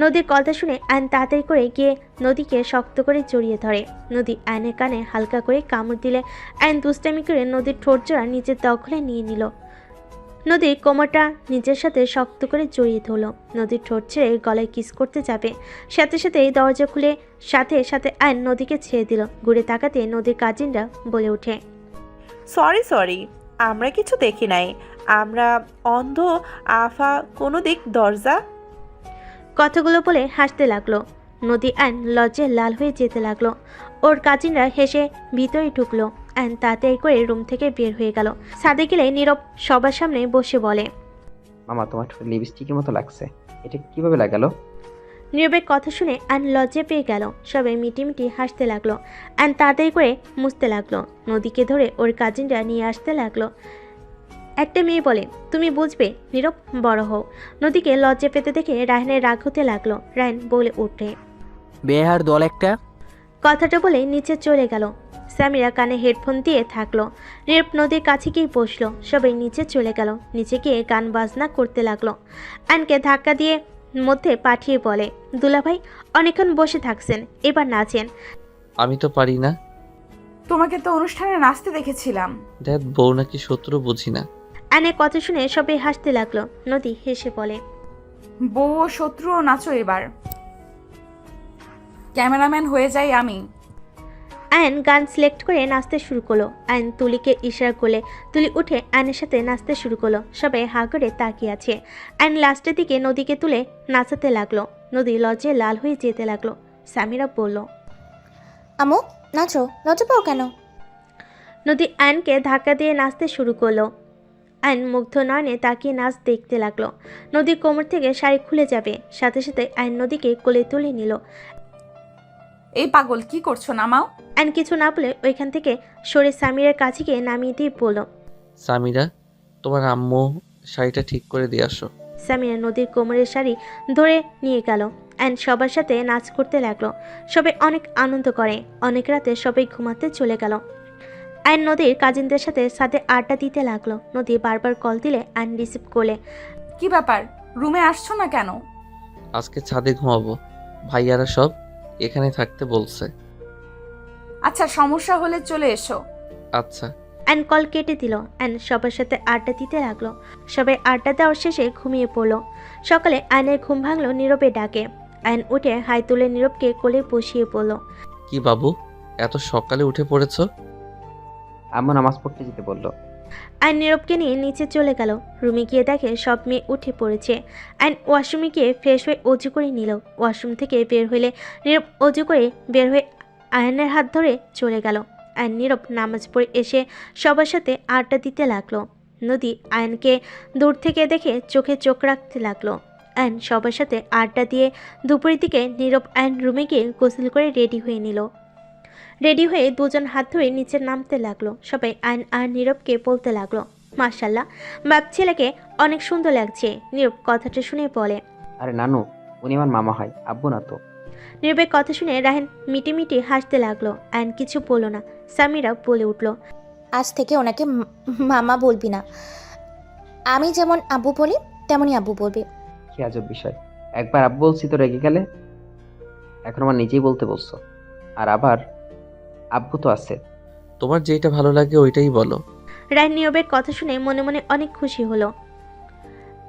নদীর কথা শুনে আয়ন তাড়াতাড়ি করে গিয়ে নদীকে শক্ত করে জড়িয়ে ধরে। নদী আয়নের কানে হালকা করে কামড় দিলে আয়ন দুষ্টামি করে নদীর ঠোঁট জোড়া নিজের দখলে নিয়ে নিল। নদীর কোমরটা নিজের সাথে শক্ত করে জড়িয়ে ধরল। নদীর ঠোঁট ছেড়ে গলায় কিস করতে যাবে, সাথে সাথে দরজা খুলে সাথে সাথে আয়ন নদীকে ছেড়ে দিল। ঘুরে তাকাতে নদীর কাজিনরা বলে ওঠে, সরি, আমরা কিছু দেখি নাই। আমরা অন্ধ। আফা, কোনো দিক দরজা। কথাগুলো বলে হাসতে লাগলো। নদী আয়ন লজ্জায় লাল হয়ে যেতে লাগলো। ওর কাজিনরা হেসে ভিতরে ঢুকলো। আয়ন তাড়াতাড়ি করে রুম থেকে বের হয়ে গেল। ছাদে গেলে নীরব সবার সামনে বসে বলে, মামা তোমার ঠোঁটে লিপস্টিকের মতো লাগছে, এটা কিভাবে লাগালো? নীরবের কথা শুনে আয়ন লজ্জা পেয়ে গেল। সবাই মিটিমিটি হাসতে লাগলো। আয়ন তাড়াতাড়ি করে মুছতে লাগলো। নদীকে ধরে ওর কাজিনরা নিয়ে আসতে লাগলো। একটা মেয়ে বলে, তুমি বুঝবে, নীরব বড় হও। নদীকে লজ্জা পেতে দেখে রায়হানের রাগ হতে লাগলো। রায়হান বলে ওঠে, বেহার দল একটা। কথাটা বলে নিচে চলে গেল। সামিরা কানে হেডফোন দিয়ে থাকলো। নীরব নদীর কাছে গিয়ে বসলো। সবাই নিচে চলে গেল। নিচে গিয়ে গান বাজনা করতে লাগলো। আয়নকে ধাক্কা দিয়ে মধ্যে পাঠিয়ে বলে, দুলাভাই অনেকক্ষণ বসে থাকছেন, এবার নাচেন। আমি তো পারি না। তোমাকে তো অনুষ্ঠানে নাচতে দেখেছিলাম। দেখ, বউ নাকি শত্রু বুঝি না। আয়নের কথা শুনে সবাই হাসতে লাগলো। নদী হেসে বলে, বউ ও শত্রুও নাচো এবার। ক্যামেরাম্যান হয়ে যাই আমি। আয়ন গান সিলেক্ট করে নাচতে শুরু করলো। আয়ন তুলিকে ইশারা করলে তুলি উঠে আয়নের সাথে নাচতে শুরু করলো। সবাই হা করে তাকিয়ে আছে। আয়ন লাস্টের দিকে নদীকে তুলে নাচাতে লাগলো। নদী লজ্জায় লাল হয়ে যেতে লাগলো। সামিরা বলল, আমু, নাচো, লজ্জা পাও কেন? নদী আয়নকে ধাক্কা দিয়ে নাচতে শুরু করলো। আয়ন মুগ্ধ নয়নে তাকিয়ে নাচ দেখতে লাগলো। নদীর কোমর থেকে শাড়ি খুলে যাবে, সাথে সাথে আয়ন নদীকে কোলে তুলে নিল। এই পাগল, কি করছো? নামাও। আয়ন কিছু না বলে ওইখান থেকে সরে সামিরার কাছে গিয়ে নামিয়ে দিয়ে বলল, সামিরা, তোমার আম্মু শাড়িটা ঠিক করে দিয়ে আসো। সামিরা নদীর কোমরের শাড়ি ধরে নিয়ে গেল। আয়ন সবার সাথে নাচ করতে লাগলো। সবাই অনেক আনন্দ করে। অনেক রাতে সবাই ঘুমাতে চলে গেল। আয়ন নদীর কাজিনদের সাথে সাথে আড্ডা দিতে লাগলো। নদী বারবার কল দিলে আয়ন রিসিভ করলে। কি ব্যাপার, রুমে আসছো না কেন? আজকে ছাদে ঘুমাবো, ভাইয়ারা সব এখানে থাকতে বলছে। আচ্ছা, সমস্যা হলে চলে এসো। আচ্ছা। আয়ন কল কেটে দিল। আয়ন সবার সাথে আড্ডা দিতে লাগলো। সবাই আড্ডা দেওয়ার শেষে ঘুমিয়ে পড়লো। সকালে আয়নের ঘুম ভাঙলো নীরবে ডাকে। আয়ন উঠে হাই তুলে নীরবকে কোলে বসিয়ে পড়ল। কি বাবু, এত সকালে উঠে পড়েছো? আম্মু নামাজ পড়তে যেতে বললো, আর নীরবকে নিয়ে নিচে চলে গেল। রুমে গিয়ে দেখে সব মেয়ে উঠে পড়েছে। অ্যান্ড ওয়াশরুমে গিয়ে ফ্রেশ হয়ে অজু করে নিল। ওয়াশরুম থেকে বের হলে নীরব অজু করে বের হয়ে আয়নের হাত ধরে চলে গেল। আর নীরব নামাজ পড়ে এসে সবার সাথে আড্ডা দিতে লাগলো। নদী আয়নকে দূর থেকে দেখে চোখে চোখ রাখতে লাগলো। আয়ন সবার সাথে আড্ডা দিয়ে দুপুরের দিকে নীরব আয়ন রুমে গিয়ে গোসল করে রেডি হয়ে নিল। রেডি হয়ে দুজন হাত ধরে নিচে নামতে লাগলো। সবাই আয়ন আর নীরবকে বলতে লাগলো, মাশাল্লাহ, বাপ ছেলেকে অনেক সুন্দর লাগছে। নীরব কথাটা শুনে বলে, আরে নানু, উনি আমার মামা হয়, আব্বু না তো। নীরবের কথা শুনে রাহেন মিটি মিটি হাসতে লাগলো। আয়ন কিছু বলল না। সামিরা বলে উঠল, আজ থেকে ওনাকে মামা বলবি না, আমি যেমন আব্বু বলি তেমনই আব্বু বলবি। কি আজব বিষয়, একবার আব্বু বলছি তো রেগে গেলে, এখন আমার নিজেই বলতে বলছো। আর আবার আব্বু তো আছে। তোমার যেটা ভালো লাগে ওইটাই বলো। রায়ন নীরবের কথা শুনে মনে মনে অনেক খুশি হলো।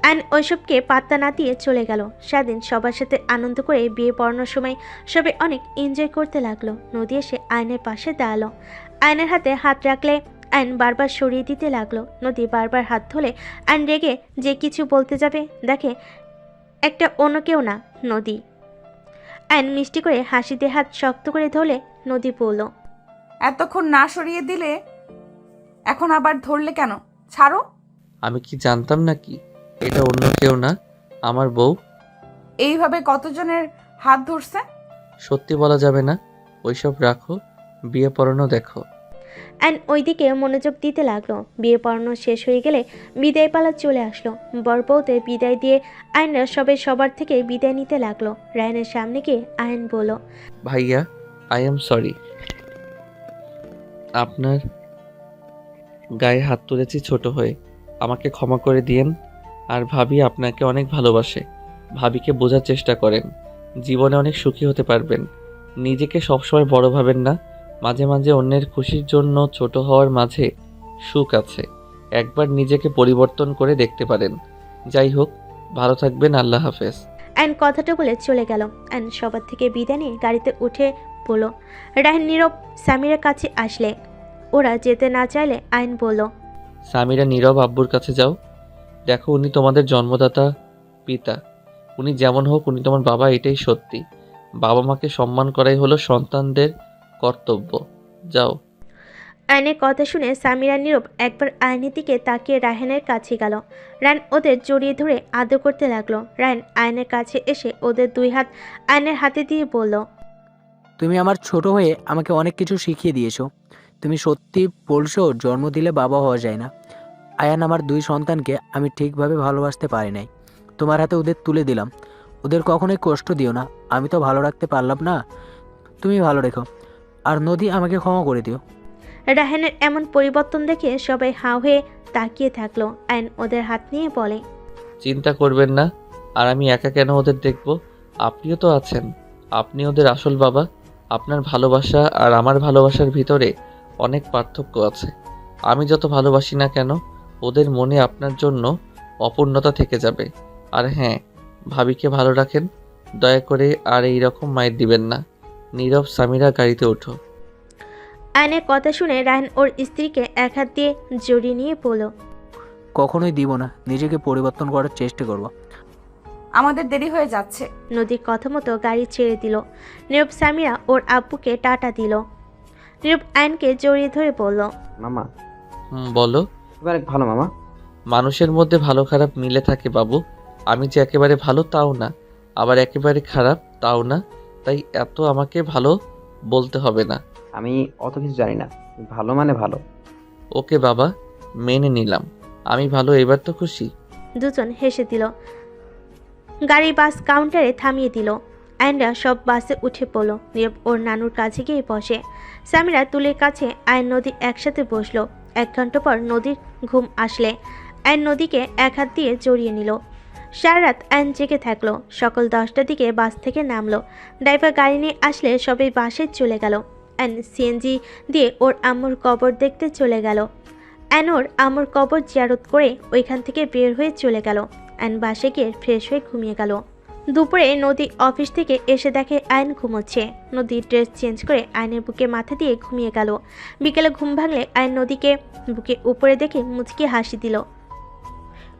আয়ন ওইসবকে পাত্তা না দিয়ে চলে গেল। সেদিন সবার সাথে আনন্দ করে বিয়ে পড়ানোর সময় সবাই অনেক এনজয় করতে লাগলো। নদী এসে আয়নের পাশে দাঁড়ালো। আয়নের হাতে হাত রাখলে আয়ন বারবার সরিয়ে দিতে লাগলো। নদী বারবার হাত ধরে আয়ন রেগে যে কিছু বলতে যাবে, দেখে একটা অন্য কেউ না, নদী। আয়ন মিষ্টি করে হাসিতে হাত শক্ত করে ধরলে নদী বলল, এতক্ষণ না সরিয়ে দিলে এখন আবার ধরলে কেন? ছাড়ো। আমি কি জানতাম নাকি এটা অন্য কেউ না, আমার বউ? এইভাবে কতজনের হাত ধরছে? সত্যি বলা যাবে না, ওইসব রাখো, বিয়ে পড়ানো দেখো। অ্যান্ড ওইদিকে মনোযোগ দিতে লাগলো। বিয়ে পড়ানো শেষ হয়ে গেলে বিদায় পালা চলে আসলো। বরবউতে বিদায় দিয়ে আয়নরা সবাই সবার থেকে বিদায় নিতে লাগলো। রায়নের সামনে গিয়ে আয়ন বলল, ভাইয়া, আই এম সরি, আপনার গায়ে হাত তুলেছি ছোট হয়ে, আমাকে ক্ষমা করে দিয়েন। আর ভাবি আপনাকে অনেক ভালোবাসে, ভাবিকে বোঝার চেষ্টা করেন, জীবনে অনেক সুখী হতে পারবেন। নিজেকে সবসময় বড় ভাবেন না, মাঝে মাঝে অন্যের খুশির জন্য ছোট হওয়ার মাঝে সুখ আছে, একবার নিজেকে পরিবর্তন করে দেখতে পারেন। যাই হোক, ভালো থাকবেন, আল্লাহ হাফেজ। অ্যান্ড কথাটা বলে চলে গেল। অ্যান্ড সবার থেকে বিদায় নিয়ে গাড়িতে উঠে বলল। রায়ন নীরব সামিরের কাছে আসলে ওরা যেতে না চাইলে আয়ন বলল, সামিরা নীরব আব্বুর কাছে যাও, দেখো উনি তোমাদের জন্মদাতা পিতা, উনি যেমন হোক উনি তোমার বাবা, এটাই সত্যি। বাবা মাকে সম্মান করাই হলো সন্তানদের কর্তব্য, যাও। আয়নের কথা শুনে সামিরা নীরব একবার আয়নের দিকে তাকিয়ে রায়হানের কাছে গেল। রায়ন ওদের জড়িয়ে ধরে আদর করতে লাগলো। রায়ন আয়নের কাছে এসে ওদের দুই হাত আয়নের হাতে দিয়ে বলল, তুমি আমার ছোট হয়ে আমাকে অনেক কিছু শিখিয়ে দিয়েছো। তুমি সত্যি বলছো, জন্ম দিলে বাবা হওয়া যায় না। আয়ান আমার দুই সন্তানকে আমি ঠিকভাবে ভালোবাসতে পারি নাই, তোমার হাতে ওদের তুলে দিলাম। ওদের কখনোই কষ্ট দিও না, আমি তো ভালো রাখতে পারলাম না, তুমি ভালো রেখো। আর নদী, আমাকে ক্ষমা করে দিও। রায়হানের এমন পরিবর্তন দেখে সবাই হাঁ হয়ে তাকিয়ে থাকলো। আয়ন ওদের হাত নিয়ে বলে, চিন্তা করবেন না, আর আমি একা কেন ওদের দেখব, আপনিও তো আছেন, আপনি ওদের আসল বাবা। আপনার ভালোবাসা আর আমার ভালোবাসার ভিতরে অনেক পার্থক্য আছে। আমি যত ভালোবাসি না কেন, ওদের মনে আপনার জন্য অপূর্ণতা থেকে যাবে। আর হ্যাঁ, ভাবিকে ভালো রাখেন, দয়া করে আর এই রকম মায়ের দিবেন না। নীরব, সামিরা, গাড়িতে ওঠো। আয়নের কথা শুনে রায়হান ওর স্ত্রীকে এক হাত দিয়ে জড়িয়ে নিয়ে বলল, কখনোই দিব না, নিজেকে পরিবর্তন করার চেষ্টা করব। আমাদের দেরি হয়ে যাচ্ছে। নদীর কথা মতো গাড়ি ছেড়ে দিল। নীরব সামিরা ওর আব্বুকে টাটা দিল। নীরব আয়নকে জড়িয়ে ধরে বলল, মামা। বলো। তুমি অনেক ভালো মামা। মানুষের মধ্যে ভালো খারাপ মিলে থাকে বাবু, আমি যে একেবারে ভালো তাও না, আবার একেবারে খারাপ তাও না, তাই এত আমাকে ভালো বলতে হবে না। আমি অত কিছু জানি না, ভালো মানে ভালো। ওকে বাবা, মেনে নিলাম, আমি ভালো, এবার তো খুশি। দুজন হেসে দিল। গাড়ি বাস কাউন্টারে থামিয়ে দিল। আয়নরা সব বাসে উঠে পড়ল। নীরব ওর নানুর কাছে গিয়ে বসে। সামিরা তুলের কাছে আয়ন নদী একসাথে বসলো। 1 ঘন্টা পর নদীর ঘুম আসলে আয়ন নদীকে এক হাত দিয়ে জড়িয়ে নিল। সারা রাত আয়ন জেগে থাকলো। সকাল 10টার দিকে বাস থেকে নামলো। ড্রাইভার গাড়ি নিয়ে আসলে সবাই বাসে চলে গেল। আয়ন সিএনজি দিয়ে ওর আম্মুর কবর দেখতে চলে গেল। আয়ন ওর আম্মুর কবর জিয়ারত করে ওইখান থেকে বের হয়ে চলে গেল। আয়ন বাসে গিয়ে ফ্রেশ হয়ে ঘুমিয়ে গেল। দুপুরে নদী অফিস থেকে এসে দেখে আয়ন ঘুমোচ্ছে। নদী ড্রেস চেঞ্জ করে আয়নের বুকে মাথা দিয়ে ঘুমিয়ে গেল। বিকেলে ঘুম ভাঙলে আয়ন নদীকে বুকে উপরে দেখে মুচকি হাসি দিল।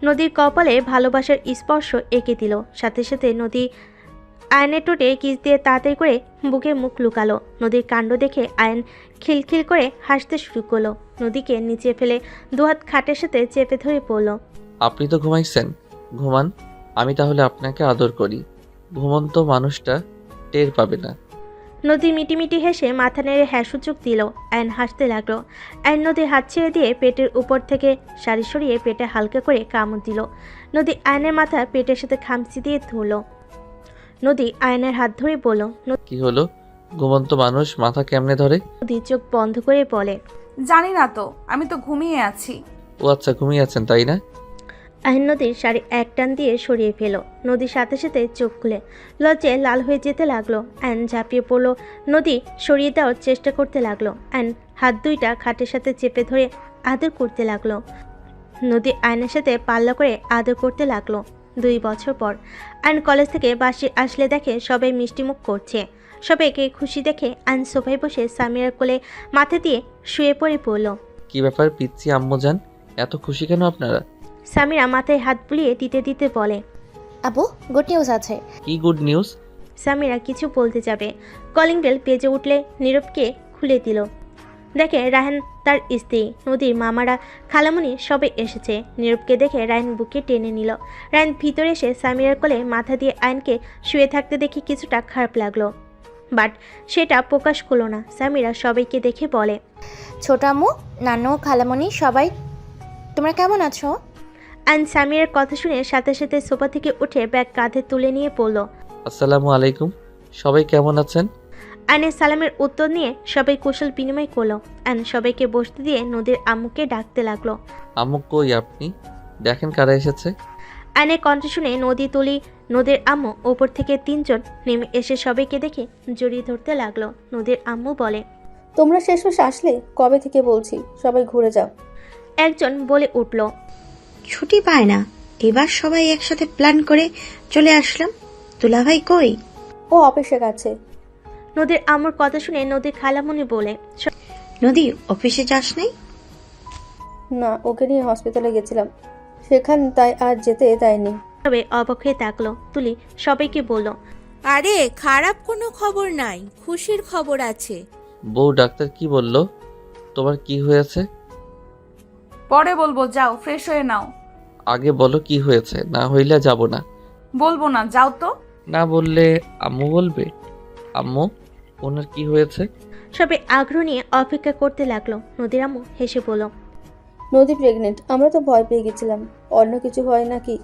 নদীর কপালে ভালোবাসার স্পর্শ এঁকে দিল। সাথে সাথে নদী আয়নের ঠোঁটে কিস দিয়ে তাড়াতাড়ি করে বুকে মুখ লুকালো। নদীর কাণ্ড দেখে আয়ন খিলখিল করে হাসতে শুরু করলো। নদীকে নিচে ফেলে দুহাত খাটের সাথে চেপে ধরে পড়ল। আপনি তো ঘুমাইছেন, ঘুমান। আমি তাহলে আপনাকে আদর করি। ঘুমন্ত মানুষটা টের পাবে না। নদী মিটিমিটি হেসে মাথা নেড়ে হ্যাঁ সূচক দিল। আয়ন হাসতে লাগলো। আয়ন নদীর হাত ছেড়ে দিয়ে পেটের উপর থেকে শাড়ি সরিয়ে পেটে হালকা করে কামড় দিল। নদী আয়নের মাথা পেটের সাথে খামচি দিয়ে ধরল। নদী আয়নের হাত ধরে বলল। কি হলো? ঘুমন্ত মানুষ মাথা কেমনে ধরে? নদী চোখ বন্ধ করে বলে, জানি না তো, আমি তো ঘুমিয়ে আছি। ও আচ্ছা, ঘুমিয়ে আছেন তাই না? আয়ন নদীর শাড়ি এক টান দিয়ে সরিয়ে ফেল। নদীর সাথে সাথে চোখ খুলে লজ্জায় লাল হয়ে যেতে লাগলো। আয়ন ঝাঁপিয়ে পড়লো। নদী সরিয়ে দেওয়ার চেষ্টা করতে লাগলো। আয়ন হাত দুইটা খাটের সাথে চেপে ধরে আদর করতে লাগলো। নদী আয়নের সাথে পাল্লা করে আদর করতে লাগলো। 2 বছর পর আয়ন কলেজ থেকে বাসে আসলে দেখে সবাই মিষ্টিমুখ করছে। সবাইকে খুশি দেখে আয়ন সোফায় বসে সামিরার কোলে মাথা দিয়ে শুয়ে পড়ে পড়ল। কি ব্যাপার পিচ্ছি আম্মুজান, এত খুশি কেন আপনারা? সামিরা মাথায় হাত বুলিয়ে দিতে দিতে বলে, আবু গুড নিউজ আছে। কি গুড নিউজ? সামিরা কিছু বলতে যাবে, কলিং বেল বেজে উঠলে নীরবকে খুলে দিল। দেখে রায়হান তার স্ত্রী, নদীর মামারা, খালামণি সবাই এসেছে। নীরবকে দেখে রায়হান বুকে টেনে নিল। রায়হান ভিতরে এসে সামিরার কোলে মাথা দিয়ে আয়নকে শুয়ে থাকতে দেখে কিছুটা খারাপ লাগলো, বাট সেটা প্রকাশ করলো না। সামিরা সবাইকে দেখে বলে, ছোট আম্মু, নানু, খালামণি সবাই তোমরা কেমন আছো? আয়ন সামিরার কথা শুনে সাথে সাথে সোফা থেকে উঠে ব্যাগ কাঁধে তুলে নিয়ে পড়ল। আসসালামু আলাইকুম, সবাই কেমন আছেন? আয়নের সালামের উত্তর নিয়ে সবাই কুশল বিনিময় করলো। আয়ন সবাইকে বসতে দিয়ে নদীর আম্মুকে ডাকতে লাগলো। আম্মু কই আপনি? দেখেন কারা এসেছে। আয়নের কণ্ঠ শুনে নদী তুলি নদীর আম্মু ওপর থেকে 3 জন নেমে এসে সবাইকে দেখে জড়িয়ে ধরতে লাগলো। নদীর আম্মু বলে, তোমরা শেষমেশ আসলে? কবে থেকে বলছি সবাই ঘুরে যাও। একজন বলে উঠল, ছুটি পায় না, এবার সবাই একসাথে প্ল্যান করে চলে আসলাম। দুলাভাই কই? ও অফিসে গেছে। নদীর আম্মুর কথা শুনে নদীর খালামণি বলে, নদী অফিসে যাস নাই? না, ওকে নিয়ে হসপিটালে গেছিলাম, সেখান তাই আর যেতে দেয়নি। সবাই অবাক হয়ে তাকলো। তুলি সবাইকে বলল, আরে খারাপ কোনো খবর নাই, খুশির খবর আছে। বউ ডাক্তার কি বলল? তোমার কি হয়েছে? পরে বলবো, যাও ফ্রেশ হয়ে নাও। আগে বলো কি হয়েছে, না হইলে যাব না। বলবো না, যাও তো। না বললে আম্মু বলবে। আম্মু, ওনার কি হয়েছে? সবাই আগ্রহ নিয়ে অপেক্ষা করতে লাগলো। নদীর আম্মু হেসে বলল, নদী প্রেগনেন্ট। আমরা তো ভয় পেয়ে গেছিলাম, অন্য কিছু হয় নাকি।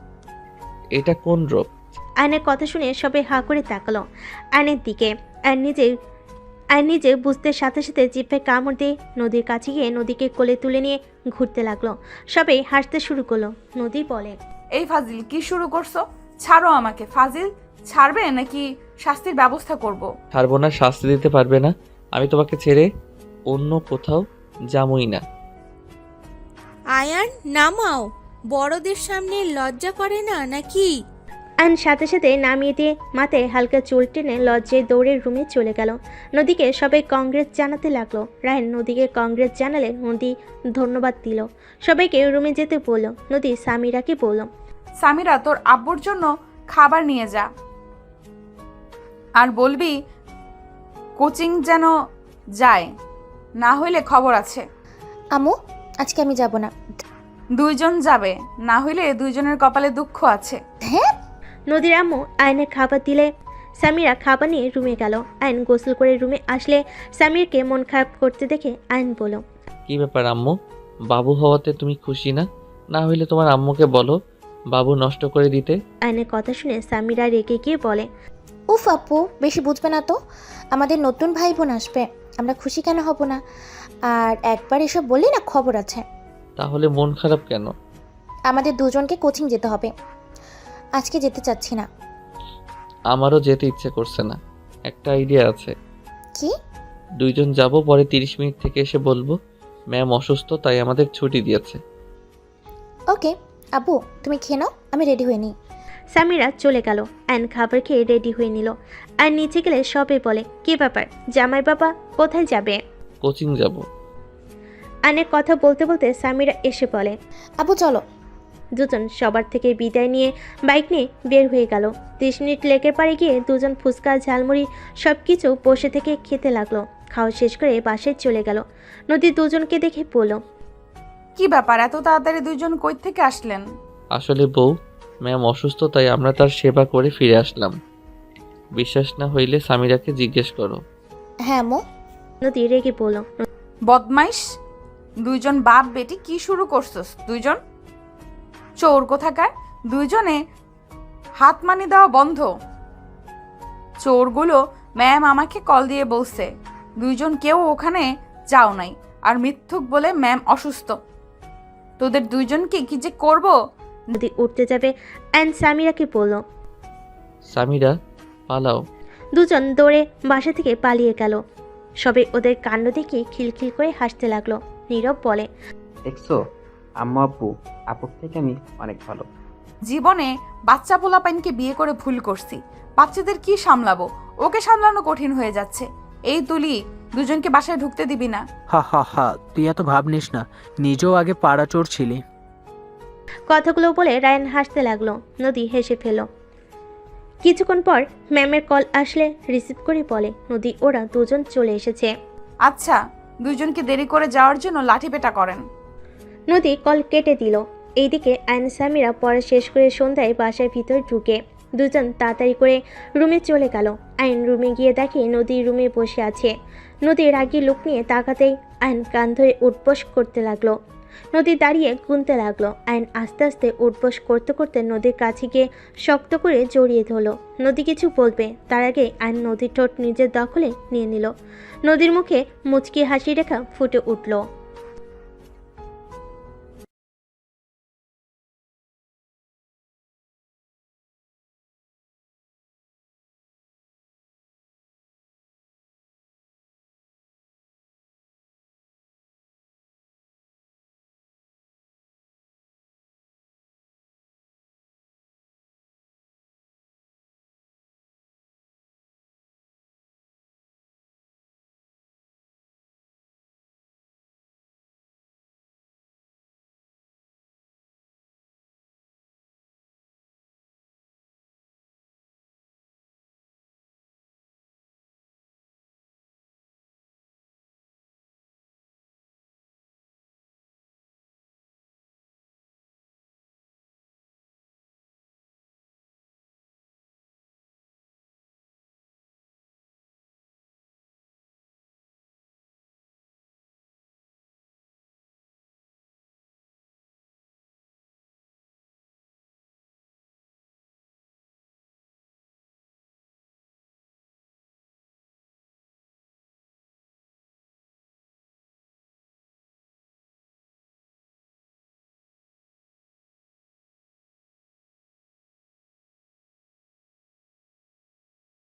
এটা কোন রোগ? আয়নের কথা শুনে সবাই হা করে তাকালো আয়নের দিকে। আয়ন নিজে বুঝতে সাথে সাথে জিভে কামড় দিয়ে নদীর কাছে গিয়ে নদীকে কোলে তুলে নিয়ে ঘুরতে লাগলো। সবাই হাসতে শুরু করলো। নদী বলে, এই ফাজিল, কি শুরু করছো? ছাড়ো আমাকে। ফাজিল, ছাড়বে নাকি শাস্তির ব্যবস্থা করব? ছাড়বো না, শাস্তি দিতে পারবে না। আমি তোমাকে ছেড়ে অন্য কোথাও যাবই না। আয়ান নামাও, বড়দের সামনে লজ্জা করে না নাকি? আয়ন সাথে সাথে নামিয়ে দিয়ে মাথায় হালকা চুল টেনে লজ্জায় দৌড়ে রুমে চলে গেল। নদীকে সবাই কংগ্রেস জানাতে লাগলো। রায়হান নদীকে কংগ্রেস জানালে নদী ধন্যবাদ দিল। সবাইকে রুমে যেতে বলল। নদী সামিরাকে বলল, সামিরা, তোর আব্বুর জন্য খাবার নিয়ে যা, আর বলবি কোচিং যেন যায়, না হইলে খবর আছে। আম্মু, আজকে আমি যাব না। 2 জন যাবে, না হইলে 2 জনের কপালে দুঃখ আছে। হ্যাঁ। নদীর আম্মু আয়নের খাবার দিলে সামিরা খাবার নিয়ে রুমে গেল। আয়ন গোসল করে রুমে আসলে সামিরকে মন খারাপ করতে দেখে আয়ন বলল, কি ব্যাপার আম্মু, বাবু হওয়াতে তুমি খুশি না? না হইলে তোমার আম্মুকে বলো বাবু নষ্ট করে দিতে। আয়নের কথা শুনে সামিরা রেগে গিয়ে বলে, উফ আপু, বেশি বুঝবে না তো। আমাদের নতুন ভাই বোন আসবে, আমরা খুশি কেন হব না? আর একবার এসব বললি না খবর আছে। তাহলে মন খারাপ কেন? আমাদের 2 জনকে কোচিং যেতে হবে, আজকে যেতে চাচ্ছি না। আমারও যেতে ইচ্ছে করছে না। একটা আইডিয়া আছে। কি? 2 জন যাব, পরে 30 মিনিট থেকে এসে বলবো ম্যাম অসুস্থ, তাই আমাদের ছুটি দিয়েছে। ওকে আব্বু, তুমি খেয়ে নাও, আমি রেডি হয়ে নিই। সামিরা চলে গেল। আয়ন খাবার খেয়ে রেডি হয়ে নিল। আর নিচে গেলে সবে বলে, কি ব্যাপার জামাই বাবা, কোথায় যাবে? কোচিং যাব। আয়নের কথা বলতে বলতে সামিরা এসে বলে, আপু চলো। দুজন সবার থেকে বিদায় নিয়ে বাইক নিয়ে বের হয়ে গেল। 30 মিনিট লেকের পাড়ে গিয়ে দুজন ফুচকা ঝালমুড়ি সব কিছু বসে থেকে খেতে লাগলো। খাওয়া শেষ করে বাসায় চলে গেল। নদী দুজনকে দেখে বলল, কি ব্যাপার, এত তাড়াতাড়ি দুইজন কই থেকে আসলেন? আসলে বউ, ম্যাম অসুস্থ, তাই আমরা তার সেবা করে ফিরে আসলাম। বিশ্বাস না হইলে সামিরাকে জিজ্ঞেস করো। হ্যাঁ মো। নদী রেগে বলল, বদমাইশ, দুইজন বাপ বেটি কি শুরু করছস? দুইজন চোর কোথাকার। দুইজনে হাত মানি দেওয়া বন্ধ। চোরগুলো ম্যাম আমাকে কল দিয়ে বলছে দুইজন কেউ ওখানে যাও নাই, আর মিথ্যুক বলে ম্যাম অসুস্থ। তোদের দুইজনকে কি যে করব। নদী উঠতে যাবে অ্যান্ড সামিরাকে বলল, সামিরা পালাও। দুজন দৌড়ে বাসা থেকে পালিয়ে গেল। সবে ওদের কাণ্ড দেখে খিলখিল করে হাসতে লাগলো। নীরব বলে, দেখছো আম্মু আপুর থেকে আমি অনেক ভালো। জীবনে বাচ্চা পোলাপাইনকে বিয়ে করে ভুল করছি। বাচ্চাদের কি সামলাবো, ওকে সামলানো কঠিন হয়ে যাচ্ছে। এই তুলি, দুজনকে বাসায় ঢুকতে দিবি না। হা হা হা, তুই এত ভাব নিস না, নিজেও আগে পাড়া চোর ছিলি। কথাগুলো বলে রায়ান হাসতে লাগলো। নদী হেসে ফেল। কিছুক্ষণ পর ম্যামের কল আসলে রিসিভ করে বলে, নদী ওরা দুজন চলে এসেছে। আচ্ছা, দুইজনকে দেরি করে যাওয়ার জন্য লাঠিপেটা করেন। নদী কল কেটে দিল। এইদিকে আয়ন সামিরা পড়া শেষ করে সন্ধ্যায় বাসার ভিতর ঢুকে দুজন তাড়াতাড়ি করে রুমে চলে গেল। আয়ন রুমে গিয়ে দেখে নদী রুমে বসে আছে। নদী রাগী লুক নিয়ে তাকাতেই আয়ন কান ধরে উঠবস করতে লাগলো। নদী দাঁড়িয়ে গুনতে লাগলো। আয়ন আস্তে আস্তে উঠবস করতে করতে নদীর কাছে গিয়ে শক্ত করে জড়িয়ে ধরলো। নদী কিছু বলবে তার আগে আয়ন নদীর ঠোঁট নিজের দখলে নিয়ে নিল। নদীর মুখে মুচকি হাসি রেখা ফুটে উঠল।